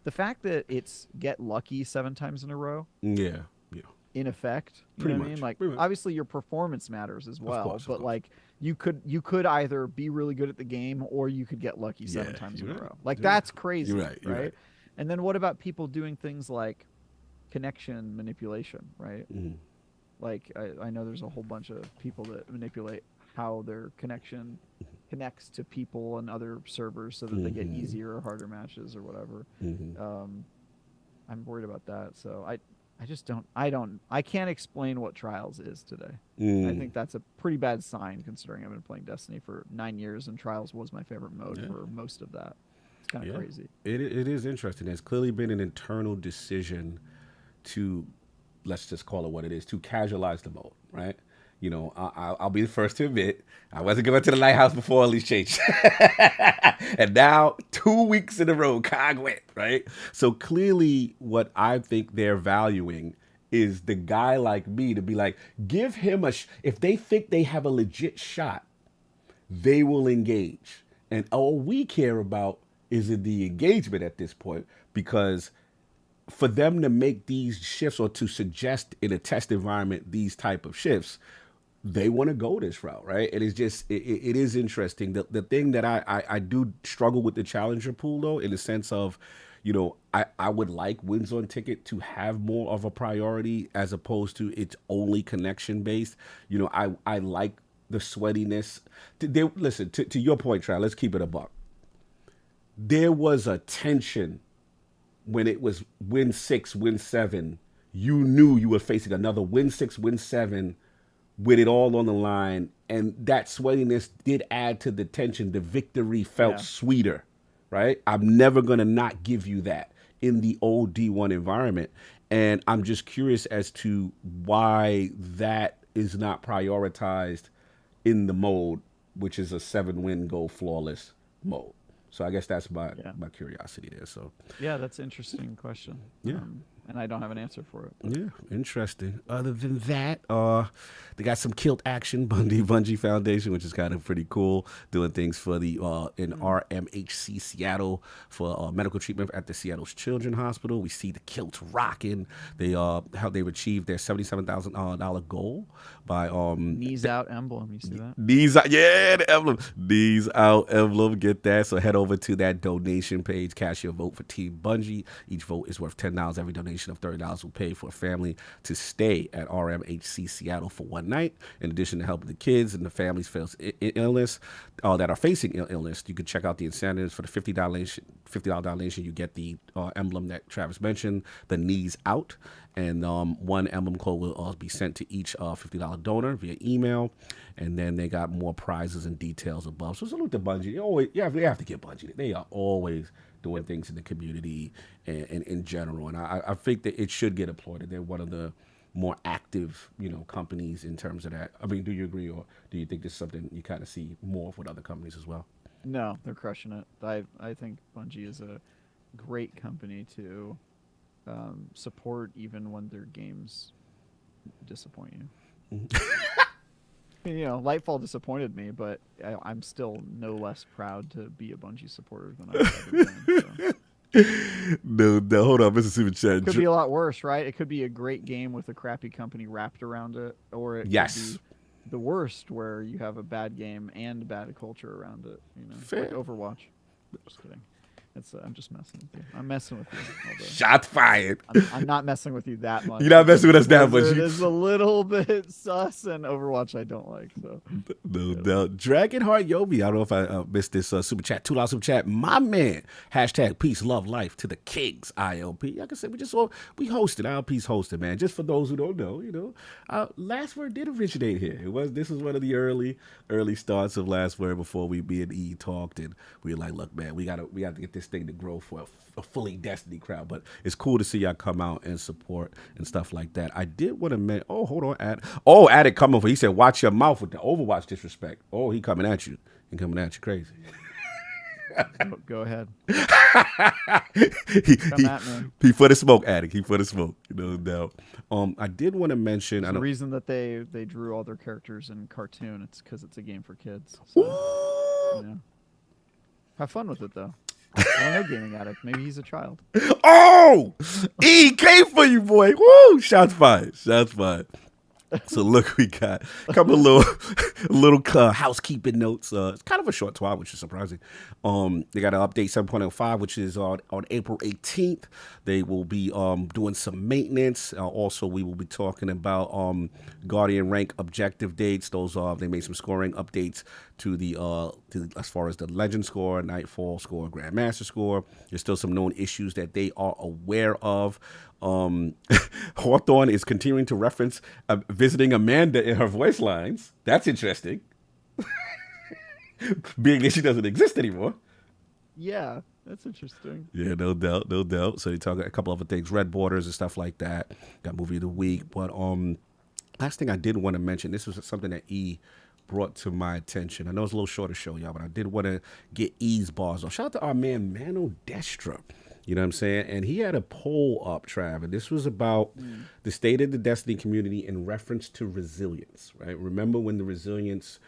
the fact that it's get lucky 7 times in a row Yeah, yeah, in effect, you pretty know what I mean? much, Like pretty much. obviously your performance matters as Of well, course, of but course. like you could either be really good at the game or you could get lucky Yeah, 7 times in you're a right. row. Like You're right. that's You're crazy, right. You're right. right? And then what about people doing things like connection manipulation, right? Hmm. Like I know there's a whole bunch of people that manipulate how their connection connects to people and other servers so that they get Hmm. easier or harder matches or whatever. Hmm. Um, I'm worried about that. So I just I can't explain what Trials is today. I Mm. think that's a pretty bad sign considering I've been playing Destiny for 9 years and Trials was my favorite mode Yeah, for most of that. It's kind of yeah. crazy. It is interesting. There's clearly been an internal decision to, let's just call it what it is, to casualize the mode, right? I'll be the first to admit I wasn't going to the lighthouse before all these changes, and now 2 weeks in a row, Cog went right. So clearly, what I think they're valuing is the guy like me to be like, give him if they think they have a legit shot, they will engage. And all we care about is the engagement at this point, because for them to make these shifts or to suggest in a test environment these type of shifts, they want to go this route, right? And it's just it is interesting. The thing that I do struggle with the challenger pool though, in the sense of, I would like wins on ticket to have more of a priority as opposed to it's only connection based. I like the sweatiness. Listen, to your point, Trav, let's keep it a buck. There was a tension when it was win 6, win 7. You knew you were facing another win 6, win 7 with it all on the line. And that sweatiness did add to the tension. The victory felt sweeter, right? I'm never going to not give you that in the old D1 environment. And I'm just curious as to why that is not prioritized in the mode, which is a 7-win go flawless mode. So I guess that's my curiosity there. So yeah, that's an interesting question. Yeah. And I don't have an answer for it. Yeah, interesting. Other than that, they got some kilt action, Bungie Foundation, which is kind of pretty cool, doing things for the in RMHC Seattle for medical treatment at the Seattle's Children's Hospital. We see the kilts rocking. They how they've achieved their $77,000 goal by knees out emblem. You see that? Knees out, yeah, the emblem. Knees out emblem. Get that. So head over to that donation page. Cast your vote for Team Bungie. Each vote is worth $10. Every donation of $30 will pay for a family to stay at RMHC Seattle for one night. In addition to helping the kids and the families illness that are facing illness, you can check out the incentives for the $50 donation. You get the emblem that Travis mentioned, the knees out, and one emblem code will be sent to each $50 donor via email. And then they got more prizes and details above. So salute to Bungie. They have to get Bungie. They are always doing things in the community and in general. And I think that it should get applauded. They're one of the more active, companies in terms of that. I mean, do you agree, or do you think this is something you kind of see more of with other companies as well? No, they're crushing it. I think Bungie is a great company to support even when their games disappoint you. Lightfall disappointed me, but I'm still no less proud to be a Bungie supporter than I've ever been. So. No, hold on, Mr. Super Chat. It could be a lot worse, right? It could be a great game with a crappy company wrapped around it, or it could be the worst, where you have a bad game and bad culture around it. Fair. Like Overwatch. Just kidding. I'm just messing with you. I'm messing with you. Shots fired. I'm not messing with you that much. You're not messing with us that much. It's a little bit sus, and Overwatch I don't like. So no doubt. Dragonheart Yobi. I don't know if I missed this super chat. $2 super chat. My man. Hashtag peace, love, life to the Kings. ILP. Like I said, we hosted. ILP's hosted, man. Just for those who don't know, Last Word did originate here. This was one of the early starts of Last Word before me and E talked, and we were like, look, man, we gotta get this thing to grow for a fully Destiny crowd. But it's cool to see y'all come out and support and stuff like that. I did want to mention, hold on, Addict coming for, he said, watch your mouth with the Overwatch disrespect. He coming at you. He coming at you crazy. Go ahead. He for the smoke, Addict. He for the smoke. No doubt. I did want to mention the reason that they drew all their characters in cartoon. It's because it's a game for kids. So, have fun with it though. I don't know, Gaming Addict. Maybe he's a child. E came for you, boy. Woo! Shots fired. So look, we got a couple of little housekeeping notes. It's kind of a short twat, which is surprising. They got an update 7.05, which is on April 18th. They will be doing some maintenance. Also, we will be talking about Guardian rank objective dates. Those they made some scoring updates to the as far as the Legend score, Nightfall score, Grandmaster score. There's still some known issues that they are aware of. Hawthorne is continuing to reference visiting Amanda in her voice lines. That's interesting. Being that she doesn't exist anymore. Yeah, that's interesting. Yeah, no doubt. So they talk a couple other things, red borders and stuff like that. Got movie of the week. But last thing I did want to mention, this was something that E brought to my attention. I know it's a little shorter show, y'all, but I did want to get E's bars off. Shout out to our man Mano Destra. You know what I'm saying? And he had a poll up, Trav, and this was about the state of the Destiny community in reference to resilience, right? Remember when the resilience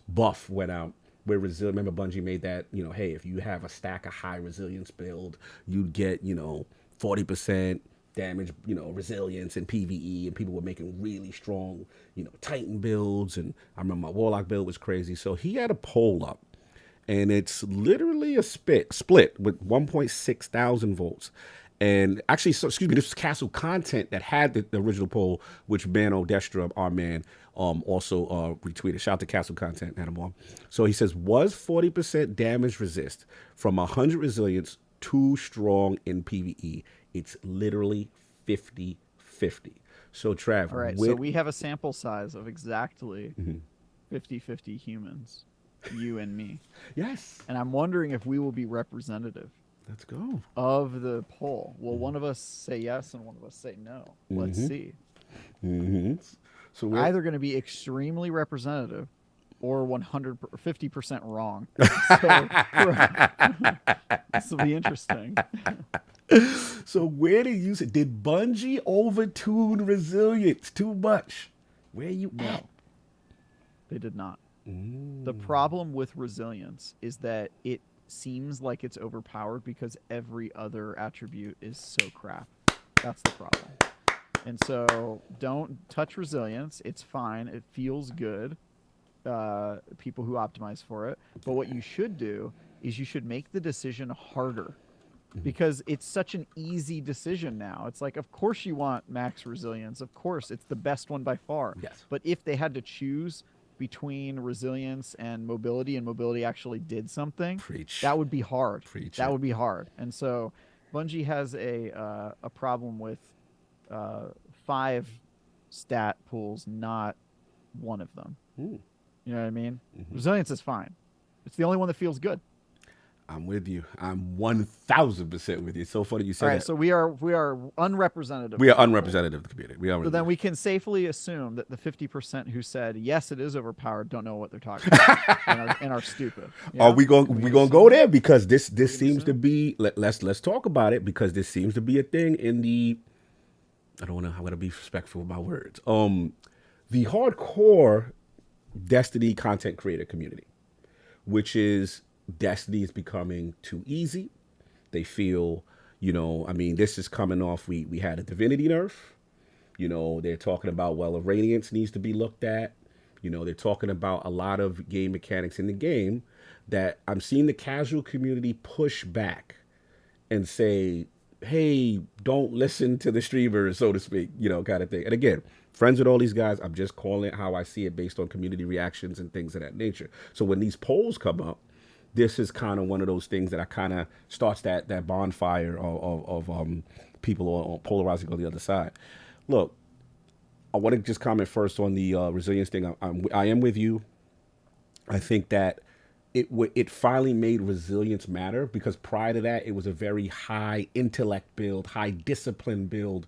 buff went out, where remember Bungie made that, hey, if you have a stack of high resilience build, you'd get, 40%, damage, resilience and PvE, and people were making really strong, Titan builds. And I remember my Warlock build was crazy. So he had a poll up, and it's literally a split with 1.6 thousand votes. And actually, excuse me, this was Castle Content that had the original poll, which Mano Destra, our man, also retweeted. Shout out to Castle Content, had him on. So he says, was 40% damage resist from 100 resilience too strong in PvE? It's literally 50-50. So, Trav. All right, so we have a sample size of exactly 50-50 humans, you and me. Yes. And I'm wondering if we will be representative. Let's go. Of the poll. Will one of us say yes and one of us say no? Let's see. So we're either going to be extremely representative or 50% wrong. So this will be interesting. So where did you say, did Bungie overtune resilience too much? Where you at? They did not. The problem with resilience is that it seems like it's overpowered because every other attribute is so crap. That's the problem. And so don't touch resilience. It's fine. It feels good. People who optimize for it. But what you should do is you should make the decision harder, because it's such an easy decision now. It's like, of course you want max resilience. Of course, it's the best one by far. Yes. But if they had to choose between resilience and mobility actually did something, that would be hard. That would be hard. And so Bungie has a problem with 5 stat pools, not one of them. You know what I mean? Resilience is fine. It's the only one that feels good. I'm with you. I'm 1,000% with you. It's so funny you said that. All right, so we are unrepresentative. We are unrepresentative of the community. So then we can safely assume that the 50% who said yes, it is overpowered, don't know what they're talking about and are stupid. Are we going to go there? Because this seems to be. Let's talk about it, because this seems to be a thing in the. I'm gonna be respectful of my words. The hardcore Destiny content creator community, which is Destiny is becoming too easy. They feel, this is coming off. We had a Divinity nerf. They're talking about, Radiance needs to be looked at. They're talking about a lot of game mechanics in the game that I'm seeing the casual community push back and say, hey, don't listen to the streamers, so to speak, kind of thing. And again, friends with all these guys, I'm just calling it how I see it based on community reactions and things of that nature. So when these polls come up, this is kind of one of those things that I kind of starts that bonfire of people polarizing on the other side. Look, I want to just comment first on the resilience thing. I am with you. I think that it finally made resilience matter, because prior to that, it was a very high intellect build, high discipline build,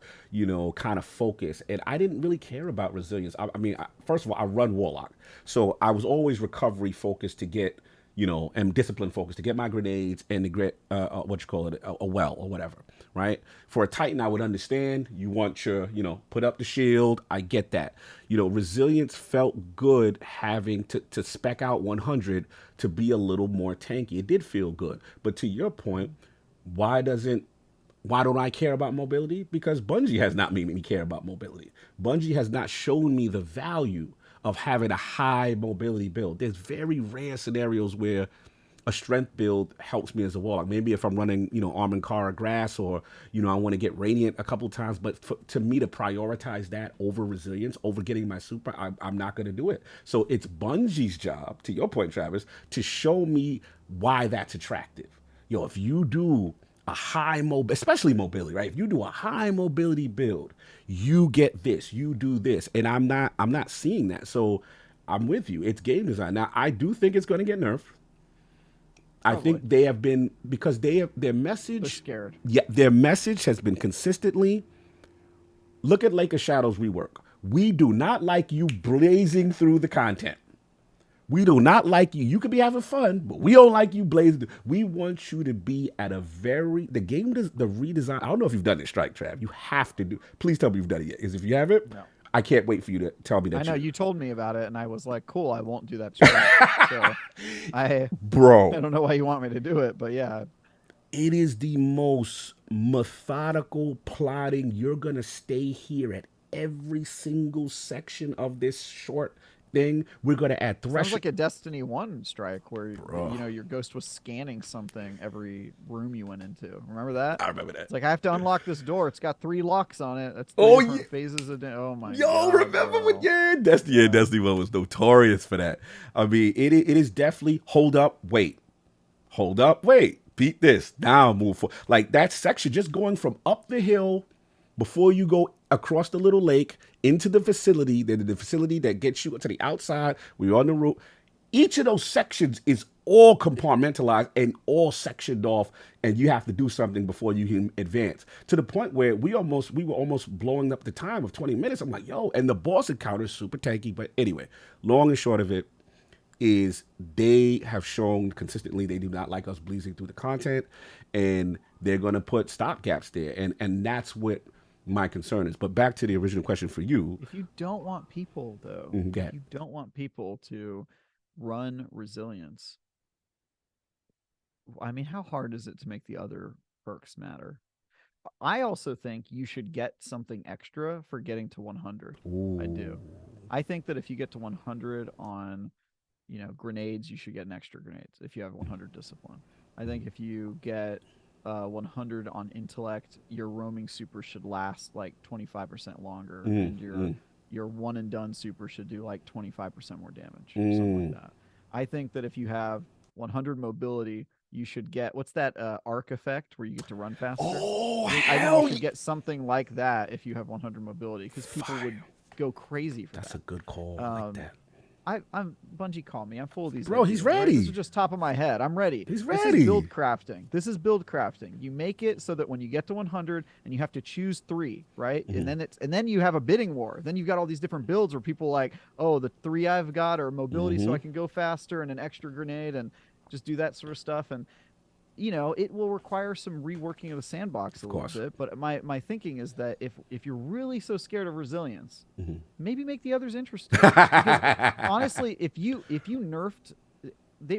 kind of focus. And I didn't really care about resilience. First of all, I run Warlock. So I was always recovery focused to get, and discipline focused to get my grenades and to get, a well or whatever, right? For a Titan, I would understand. You want your, put up the shield. I get that. Resilience felt good having to spec out 100 to be a little more tanky. It did feel good. But to your point, why don't I care about mobility? Because Bungie has not made me care about mobility. Bungie has not shown me the value of having a high mobility build. There's very rare scenarios where a strength build helps me as a warlock. Maybe if I'm running, Armored Car or Grass, or, I want to get Radiant a couple times. But to me, to prioritize that over resilience, over getting my super, I'm not going to do it. So it's Bungie's job, to your point, Travis, to show me why that's attractive. If you do a high especially mobility, right? If you do a high mobility build, you get this, you do this. And I'm not seeing that. So I'm with you. It's game design. Now, I do think it's going to get nerfed. I think they have been, because their message. They're scared. Yeah, their message has been consistently, look at Lake of Shadows rework. We do not like you blazing through the content. We do not like you. You could be having fun, but we don't like you blazing. We want you to be at the redesign. I don't know if you've done it, Strike Trav. You have to do. Please tell me you've done it yet. Because if you haven't, no. I can't wait for you to tell me that. I know you told me about it, and I was like, "Cool, I won't do that." So I don't know why you want me to do it, but yeah. It is the most methodical plotting. You're going to stay here at every single section of this short thing. We're going to add Sounds threshold. like a Destiny 1 strike where Bro, your ghost was scanning something every room you went into. Remember that? I remember that. It's like I have to unlock this door. It's got 3 locks on it. That's 3 Oh, yeah. different phases of oh my Yo, god, remember when, bro. yeah, Destiny 1 was notorious for that. I mean, it is definitely hold up, wait. Hold up, wait. Beat this. Now move forward. Like that section, just going from up the hill before you go across the little lake into the facility, then the facility that gets you to the outside, we're on the roof. Each of those sections is all compartmentalized and all sectioned off, and you have to do something before you can advance. To the point where we were almost blowing up the time of 20 minutes. I'm like, yo, and the boss encounter is super tanky. But anyway, long and short of it is they have shown consistently they do not like us bleeding through the content, and they're going to put stop gaps there, and that's what my concern is. But back to the original question for you. If you don't want people though, if you don't want people to run resilience, I mean, how hard is it to make the other perks matter? I also think you should get something extra for getting to 100. Ooh. I do. I think that if you get to 100 on, grenades, you should get an extra grenades if you have 100 discipline. I think if you get 100 on intellect, your roaming super should last like 25% longer, and your one and done super should do like 25% more damage or something like that. I think that if you have 100 mobility, you should get what's that arc effect where you get to run faster. Oh, I think you should get something like that if you have 100 mobility, because people would go crazy for That's that. a good call. I like that. I'm Bungie, call me. I'm full of these. Bro, he's ideas, ready. Right? This is just top of my head. I'm ready. He's This ready. is build crafting. You make it so that when you get to 100 and you have to choose 3, right? And then you have a bidding war. Then you've got all these different builds where people are like, oh, the 3 I've got are mobility so I can go faster, and an extra grenade, and just do that sort of stuff. And it will require some reworking of the sandbox a little bit. But my thinking is that if you're really so scared of resilience, maybe make the others interesting. Because honestly, if you nerfed,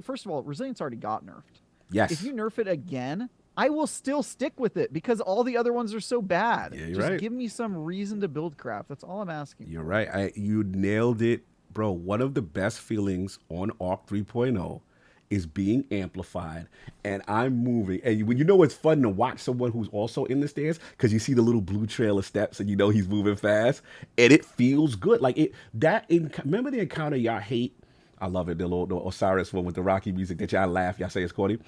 first of all, resilience already got nerfed. Yes. If you nerf it again, I will still stick with it because all the other ones are so bad. Yeah, you're Just right. give me some reason to build craft. That's all I'm asking. You're right. You nailed it, bro. One of the best feelings on Arc 3.0 is being amplified, and I'm moving. And when it's fun to watch someone who's also in the stairs, because you see the little blue trail of steps, and he's moving fast, and it feels good. Like remember the encounter y'all hate? I love it. The little Osiris one with the Rocky music that y'all laugh, y'all say it's corny.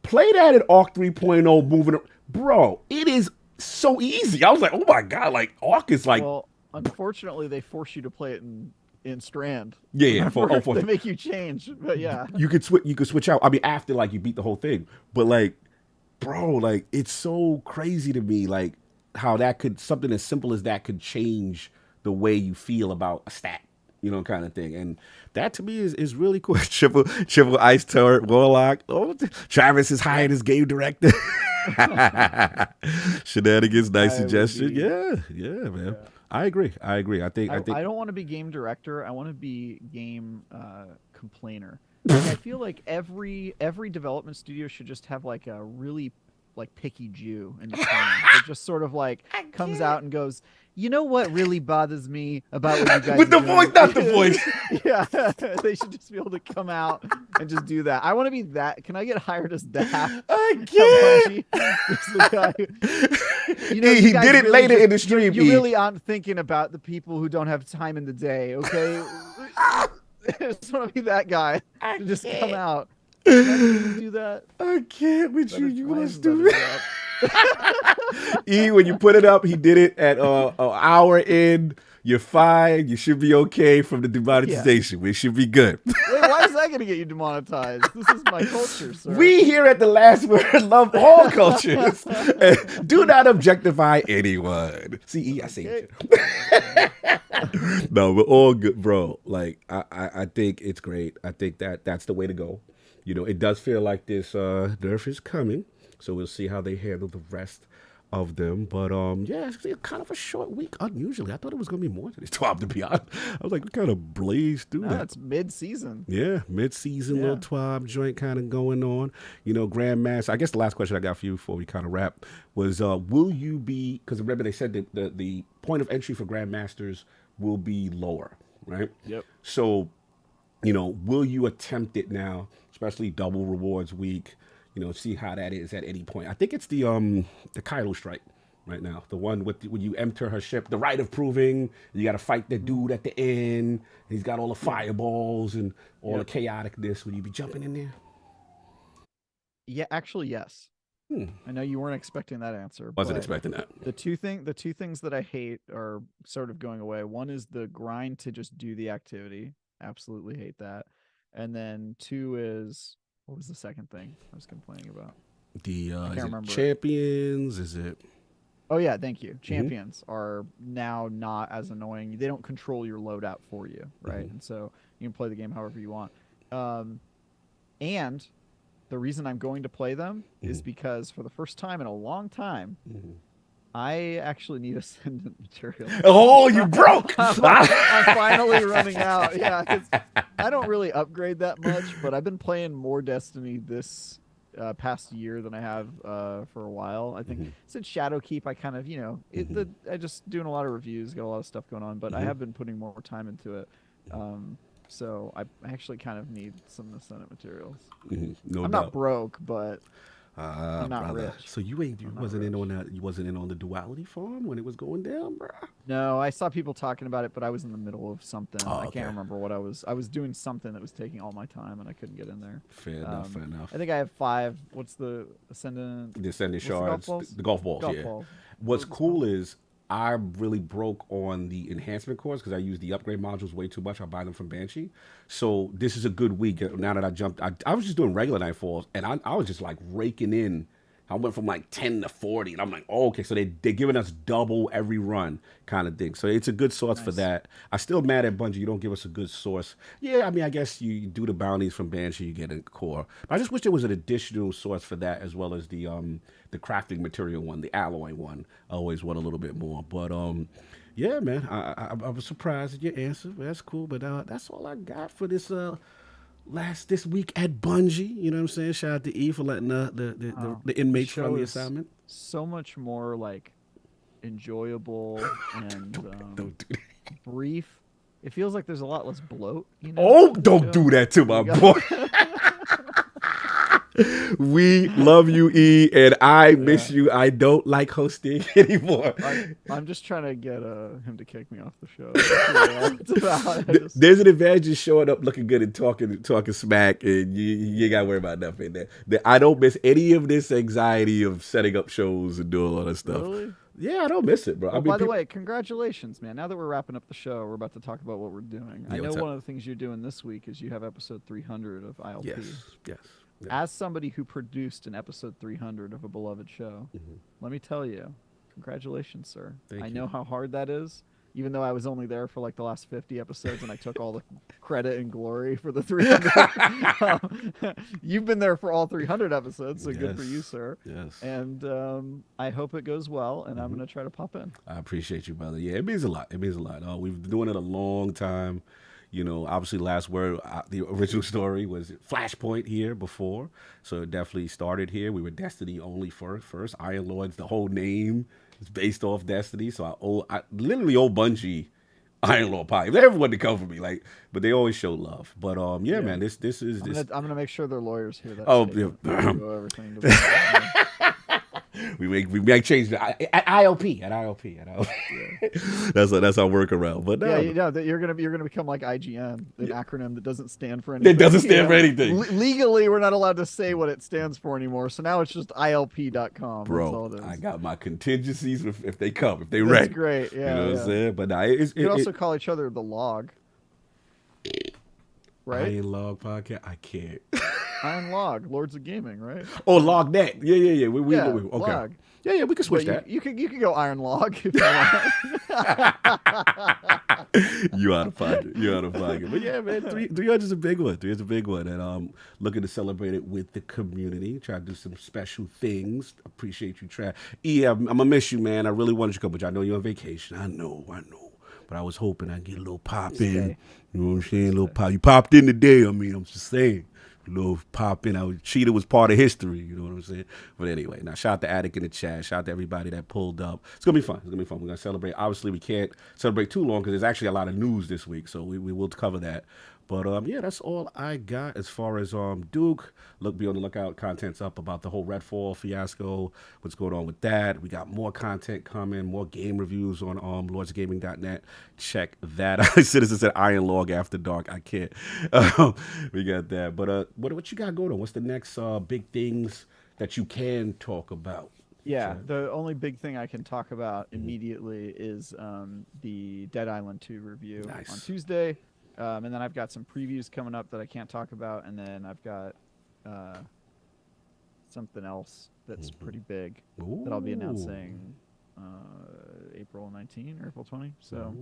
Play that at Arc 3.0, moving, bro. It is so easy. I was like, oh my god, like Arc is like. Well, unfortunately, they force you to play it in Strand. Yeah. They make you change, but yeah. You could switch out. I mean, after like you beat the whole thing, but like, bro, like it's so crazy to me, like how something as simple as that could change the way you feel about a stat, kind of thing. And that to me is really cool. Triple ice turret warlock. Oh, Travis is hired as game director. Shenanigans, nice suggestion. Yeah, man. Yeah. I agree. I think I don't want to be game director. I want to be game complainer. I feel like every development studio should just have like a really picky Jew in the corner that just sort of comes out and goes, you know what really bothers me about what you guys with the doing? voice, not the voice. Yeah, they should just be able to come out and just do that. I want to be that. Can I get hired as that? I can't. He did it later in the stream. You really aren't thinking about the people who don't have time in the day, okay? I just want to be that guy to just come out. Do that. I can't with you. You want to do that? When you put it up, he did it at an hour in. You're fine. You should be okay from the demonetization. We should be good. Wait, why is that going to get you demonetized? This is my culture, sir. We here at The Last Word love all cultures. Do not objectify anyone. See, I see you. No, we're all good, bro. Like, I think it's great. I think that's the way to go. It does feel like this nerf is coming. So we'll see how they handle the rest of them. But yeah, it's kind of a short week. Unusually, I thought it was gonna be more than this 12. To be honest, I was like, we kind of blazed through No, that. it's mid-season. Yeah, mid-season little Yeah. 12 joint kind of going on. Grandmaster. I guess the last question I got for you before we kind of wrap was, will you be? Because remember they said that the point of entry for Grandmasters will be lower, right? Yep. So, will you attempt it now, especially double rewards week? See how that is at any point. I think it's the Kylo strike right now, the one with when you enter her ship, the rite of proving. You got to fight the dude at the end. He's got all the fireballs and all the chaoticness. Will you be jumping in there? Yeah, actually, yes. I know you weren't expecting that answer. Wasn't expecting that. The two things that I hate are sort of going away. One is the grind to just do the activity. Absolutely hate that. And then two is, what was the second thing I was complaining about? The can't remember. champions? Is it? Oh yeah, thank you. Champions are now not as annoying. They don't control your loadout for you, right? And so you can play the game however you want. And the reason I'm going to play them is because for the first time in a long time, I actually need ascendant material. Oh, you broke! I'm finally running out. Yeah, I don't really upgrade that much, but I've been playing more Destiny this past year than I have for a while. I think since Shadowkeep, I kind of, I just doing a lot of reviews, got a lot of stuff going on, but I have been putting more time into it. So I actually kind of need some ascendant materials. No I'm doubt. not broke, but I'm not brother. rich. So you wasn't in on that. You wasn't in on the duality farm when it was going down, bro. No, I saw people talking about it, but I was in the middle of something. Oh, I okay. can't remember what I was doing something that was taking all my time, and I couldn't get in there. Fair enough. Fair enough. I think I have 5. What's the ascendant? The ascendant What's the golf shards, balls? the golf balls. Golf Yeah. balls. What's cool is I really broke on the enhancement cores because I use the upgrade modules way too much. I buy them from Banshee. So this is a good week. Now that I jumped, I was just doing regular nightfalls, and I was just like raking in. I went from like 10 to 40, and I'm like, oh, okay, so they're giving us double every run kind of thing. So it's a good source for that. I'm still mad at Bungie. You don't give us a good source. Yeah, I mean, I guess you do the bounties from Banshee, you get a core. But I just wish there was an additional source for that as well as the crafting material one, the alloy one. I always want a little bit more. But yeah, man, I was surprised at your answer. That's cool. But that's all I got for this this week at Bungie. You know what I'm saying? Shout out to E for letting the inmates run the assignment. So much more like enjoyable and Don't do that. brief. It feels like there's a lot less bloat. Oh, don't do that to my boy. We love you, E, and I miss you. I don't like hosting anymore. I'm just trying to get him to kick me off the show. That's about it. There's an advantage of showing up looking good and talking smack, and you ain't got to worry about nothing. I don't miss any of this anxiety of setting up shows and doing all that stuff. Really? Yeah, I don't miss it, bro. Well, by the way, congratulations, man. Now that we're wrapping up the show, we're about to talk about what we're doing. I know one of the things you're doing this week is you have episode 300 of ILP. Yes. As somebody who produced an episode 300 of a beloved show, let me tell you, congratulations, sir. I know how hard that is, even though I was only there for like the last 50 episodes and I took all the credit and glory for the 300. You've been there for all 300 episodes, so good for you, sir. Yes. And I hope it goes well, and I'm going to try to pop in. I appreciate you, brother. Yeah, it means a lot. We've been doing it a long time. Obviously, last word, the original story was Flashpoint here before, so it definitely started here. We were Destiny only first. Iron Lords, the whole name is based off Destiny, so I literally owe Bungie Iron Lord pie. Everyone to come for me, but they always show love. But yeah, man, this is. I'm gonna make sure their lawyers hear that. Oh, yeah. We might change at ILP. Yeah. That's our workaround. But no, that you're gonna become like IGN, an acronym that doesn't stand for anything. It doesn't stand for anything. Legally, we're not allowed to say what it stands for anymore. So now it's just ILP.com. Bro, that's all it is. I got my contingencies if they come, if they wreck. That's great. Yeah, you know what I'm saying. But you could also call each other the Log. Right? Iron Log podcast. I can't. Iron Log, Lords of Gaming, right? Oh, Log that. Yeah. We okay. Log. Yeah, we can switch that. You can go Iron Log if you want. You out of pocket. You out of pocket. But yeah, man, 300 is a big one. 300 is a big one. And looking to celebrate it with the community. Try to do some special things. Appreciate you, Trav. Yeah, I'm going to miss you, man. I really wanted you to come, but I know you're on vacation. I know. But I was hoping I'd get a little pop in. You know what I'm saying? A little pop. You popped in today. I mean, I'm just saying. A little pop in. Cheetah was part of history. You know what I'm saying? But anyway, now shout out to Attic in the chat. Shout out to everybody that pulled up. It's going to be fun. We're going to celebrate. Obviously, we can't celebrate too long because there's actually a lot of news this week. So we will cover that. But yeah, that's all I got as far as Duke. Be on the lookout. Content's up about the whole Redfall fiasco. What's going on with that? We got more content coming, more game reviews on lordsgaming.net. Check that out. Citizen said Iron Log After Dark. I can't. We got that. But what you got going on? What's the next big things that you can talk about? Yeah, the only big thing I can talk about immediately is the Dead Island 2 review on Tuesday. And then I've got some previews coming up that I can't talk about. And then I've got something else that's pretty big that I'll be announcing April 19 or April 20. So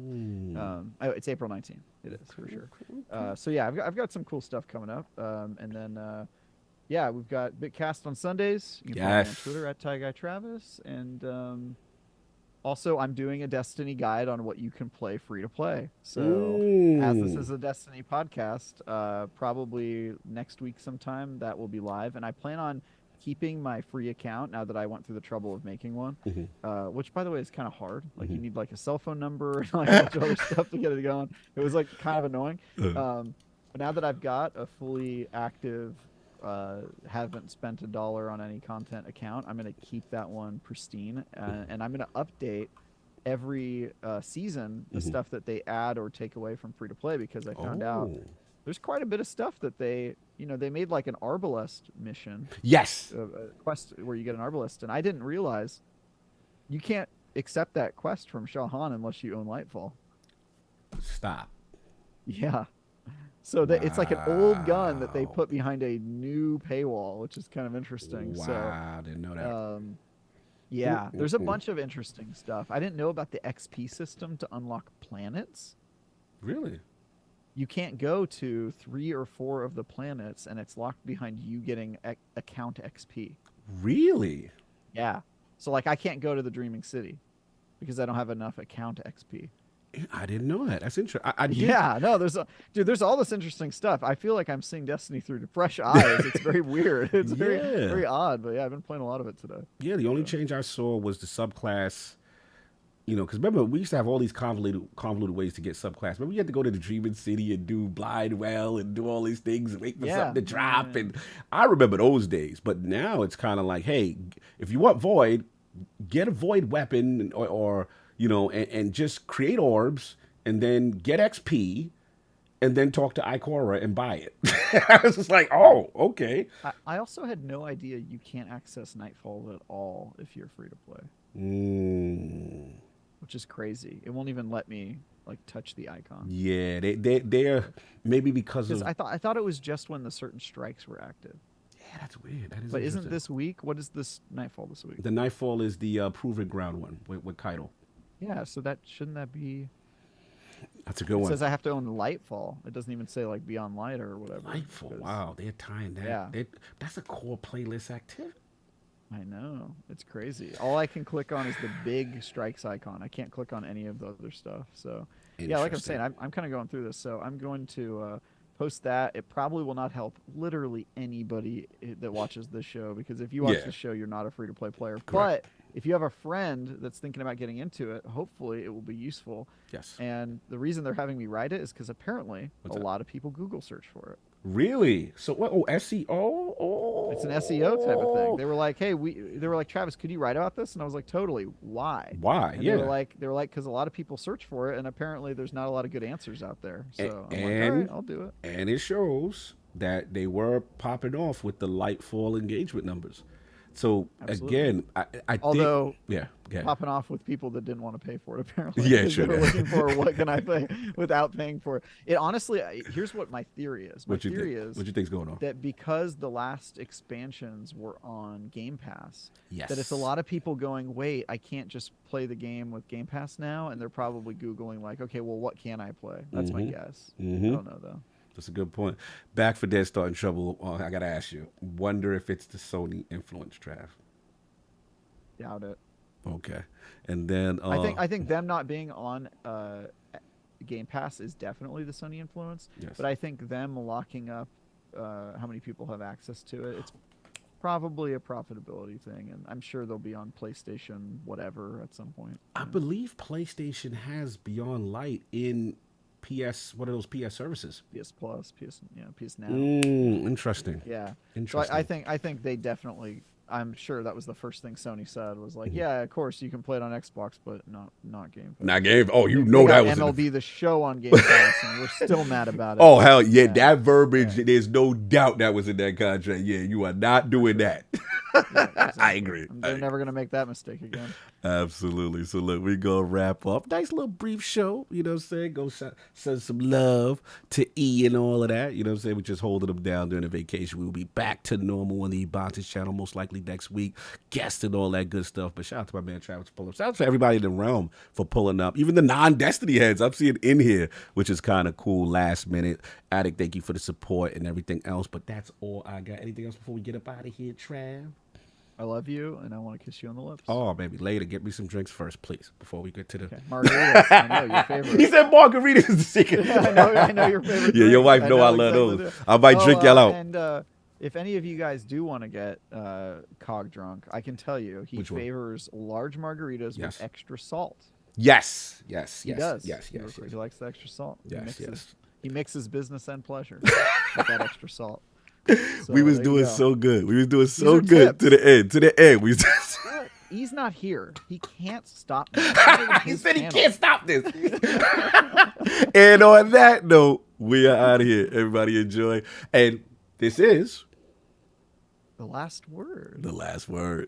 it's April 19. It is for sure. So yeah, I've got some cool stuff coming up. And then yeah, we've got Bitcast on Sundays. You can follow me on Twitter at TyGuyTravis. And also, I'm doing a Destiny guide on what you can play free to play. So, as this is a Destiny podcast, probably next week sometime that will be live. And I plan on keeping my free account now that I went through the trouble of making one, which, by the way, is kind of hard. Like, you need like a cell phone number and like a bunch of other stuff to get it going. It was like kind of annoying. But now that I've got a fully active, haven't spent $1 on any content account, I'm going to keep that one pristine, and I'm going to update every season the stuff that they add or take away from free to play, because I found out there's quite a bit of stuff that they made like an Arbalest mission. Yes. A quest where you get an Arbalest, and I didn't realize you can't accept that quest from Shaun unless you own Lightfall. Stop. Yeah. So that it's like an old gun that they put behind a new paywall, which is kind of interesting. Wow, so, I didn't know that. Yeah, there's a bunch of interesting stuff. I didn't know about the XP system to unlock planets. Really? You can't go to 3 or 4 of the planets, and it's locked behind you getting account XP. Really? Yeah. So, like, I can't go to the Dreaming City because I don't have enough account XP. I didn't know that. That's interesting. Yeah, no, there's all this interesting stuff. I feel like I'm seeing Destiny through fresh eyes. It's very weird. It's very odd, but yeah, I've been playing a lot of it today. Yeah, the only change I saw was the subclass. Because remember, we used to have all these convoluted ways to get subclass. Remember, you had to go to the Dreaming City and do Blind Well and do all these things and wait for something to drop. And I remember those days. But now it's kind of like, hey, if you want Void, get a Void weapon or and just create orbs and then get XP and then talk to Ikora and buy it. I was just like, oh, okay. I also had no idea you can't access Nightfall at all if you're free to play. Which is crazy. It won't even let me like touch the icon. Yeah, they're maybe because of... I thought it was just when the certain strikes were active. Yeah, that's weird. That is. But isn't this week? What is this Nightfall this week? The Nightfall is the Proving Ground one with Kaido. Yeah, so shouldn't that be? That's a good one. It says I have to own Lightfall. It doesn't even say like Beyond Light or whatever. Lightfall. Wow, they're tying that. Yeah. That's a core playlist activity. I know. It's crazy. All I can click on is the big strikes icon. I can't click on any of the other stuff. So yeah, like I'm saying, I'm kind of going through this. So I'm going to post that. It probably will not help literally anybody that watches this show, because if you watch this show, you're not a free-to-play player. Correct. But if you have a friend that's thinking about getting into it, hopefully it will be useful. Yes. And the reason they're having me write it is because apparently a lot of people Google search for it. Really? So what? Oh, SEO? Oh. It's an SEO type of thing. They were like, hey, they were like, Travis, could you write about this? And I was like, totally. Why? Why? And they were like, because a lot of people search for it, and apparently there's not a lot of good answers out there. So I'm like, all right, I'll do it. And it shows that they were popping off with the Lightfall engagement numbers. So Absolutely. again, I Although think popping off with people that didn't want to pay for it apparently. Yeah, 'Cause sure. They were looking for what can I pay without paying for it. It honestly, here's what my theory is. My What you theory think? is What you think's going on? that because the last expansions were on Game Pass, Yes. that it's a lot of people going, wait, I can't just play the game with Game Pass now, and they're probably Googling like, okay, well, what can I play? That's my guess. I don't know though. That's a good point. Back for Dead Starting Trouble. I gotta ask you. Wonder if it's the Sony influence, Trav. Doubt it. Okay, and then I think them not being on Game Pass is definitely the Sony influence. Yes. But I think them locking up how many people have access to it, it's probably a profitability thing, and I'm sure they'll be on PlayStation whatever at some point. I believe PlayStation has Beyond Light in PS. What are those PS services? PS Plus, PS Now. Interesting. Yeah. Interesting. So I think they definitely. I'm sure that was the first thing Sony said was like, yeah, of course you can play it on Xbox, but not Game Pass. Not Game. Oh, you They know got that was MLB the Show on Game Pass, and we're still mad about it. Oh hell yeah, that verbiage. Yeah. There's no doubt that was in that contract. Yeah, you are not doing that. Yeah, exactly. I agree. They're never gonna make that mistake again. Absolutely. So look, we gonna wrap up. Nice little brief show. You know what I'm saying? Go send some love to E and all of that. You know what I'm saying? We're just holding them down during the vacation. We'll be back to normal on the Ebontis channel most likely next week. Guests and all that good stuff. But shout out to my man Travis for pulling up. Shout out to everybody in the realm for pulling up. Even the non-Destiny heads. I'm seeing in here, which is kind of cool last minute. Addict, thank you for the support and everything else. But that's all I got. Anything else before we get up out of here, Trav? I love you, and I want to kiss you on the lips. Oh, baby. Later. Get me some drinks first, please, before we get to the... Okay. Margaritas. I know, your favorite. He said margaritas is the secret. Yeah, I know your favorite. Yeah, your wife know I love those. I might drink y'all out. And if any of you guys do want to get Cog drunk, I can tell you he favors large margaritas with extra salt. Yes. He does. Yes. He likes the extra salt. Yes. He mixes business and pleasure with that extra salt. So we was doing so good. We was doing so good to the end. To the end. We just... He's not here. He can't stop this. He said he can't stop this. And on that note, we are out of here. Everybody enjoy. And this is... The last word. The last word.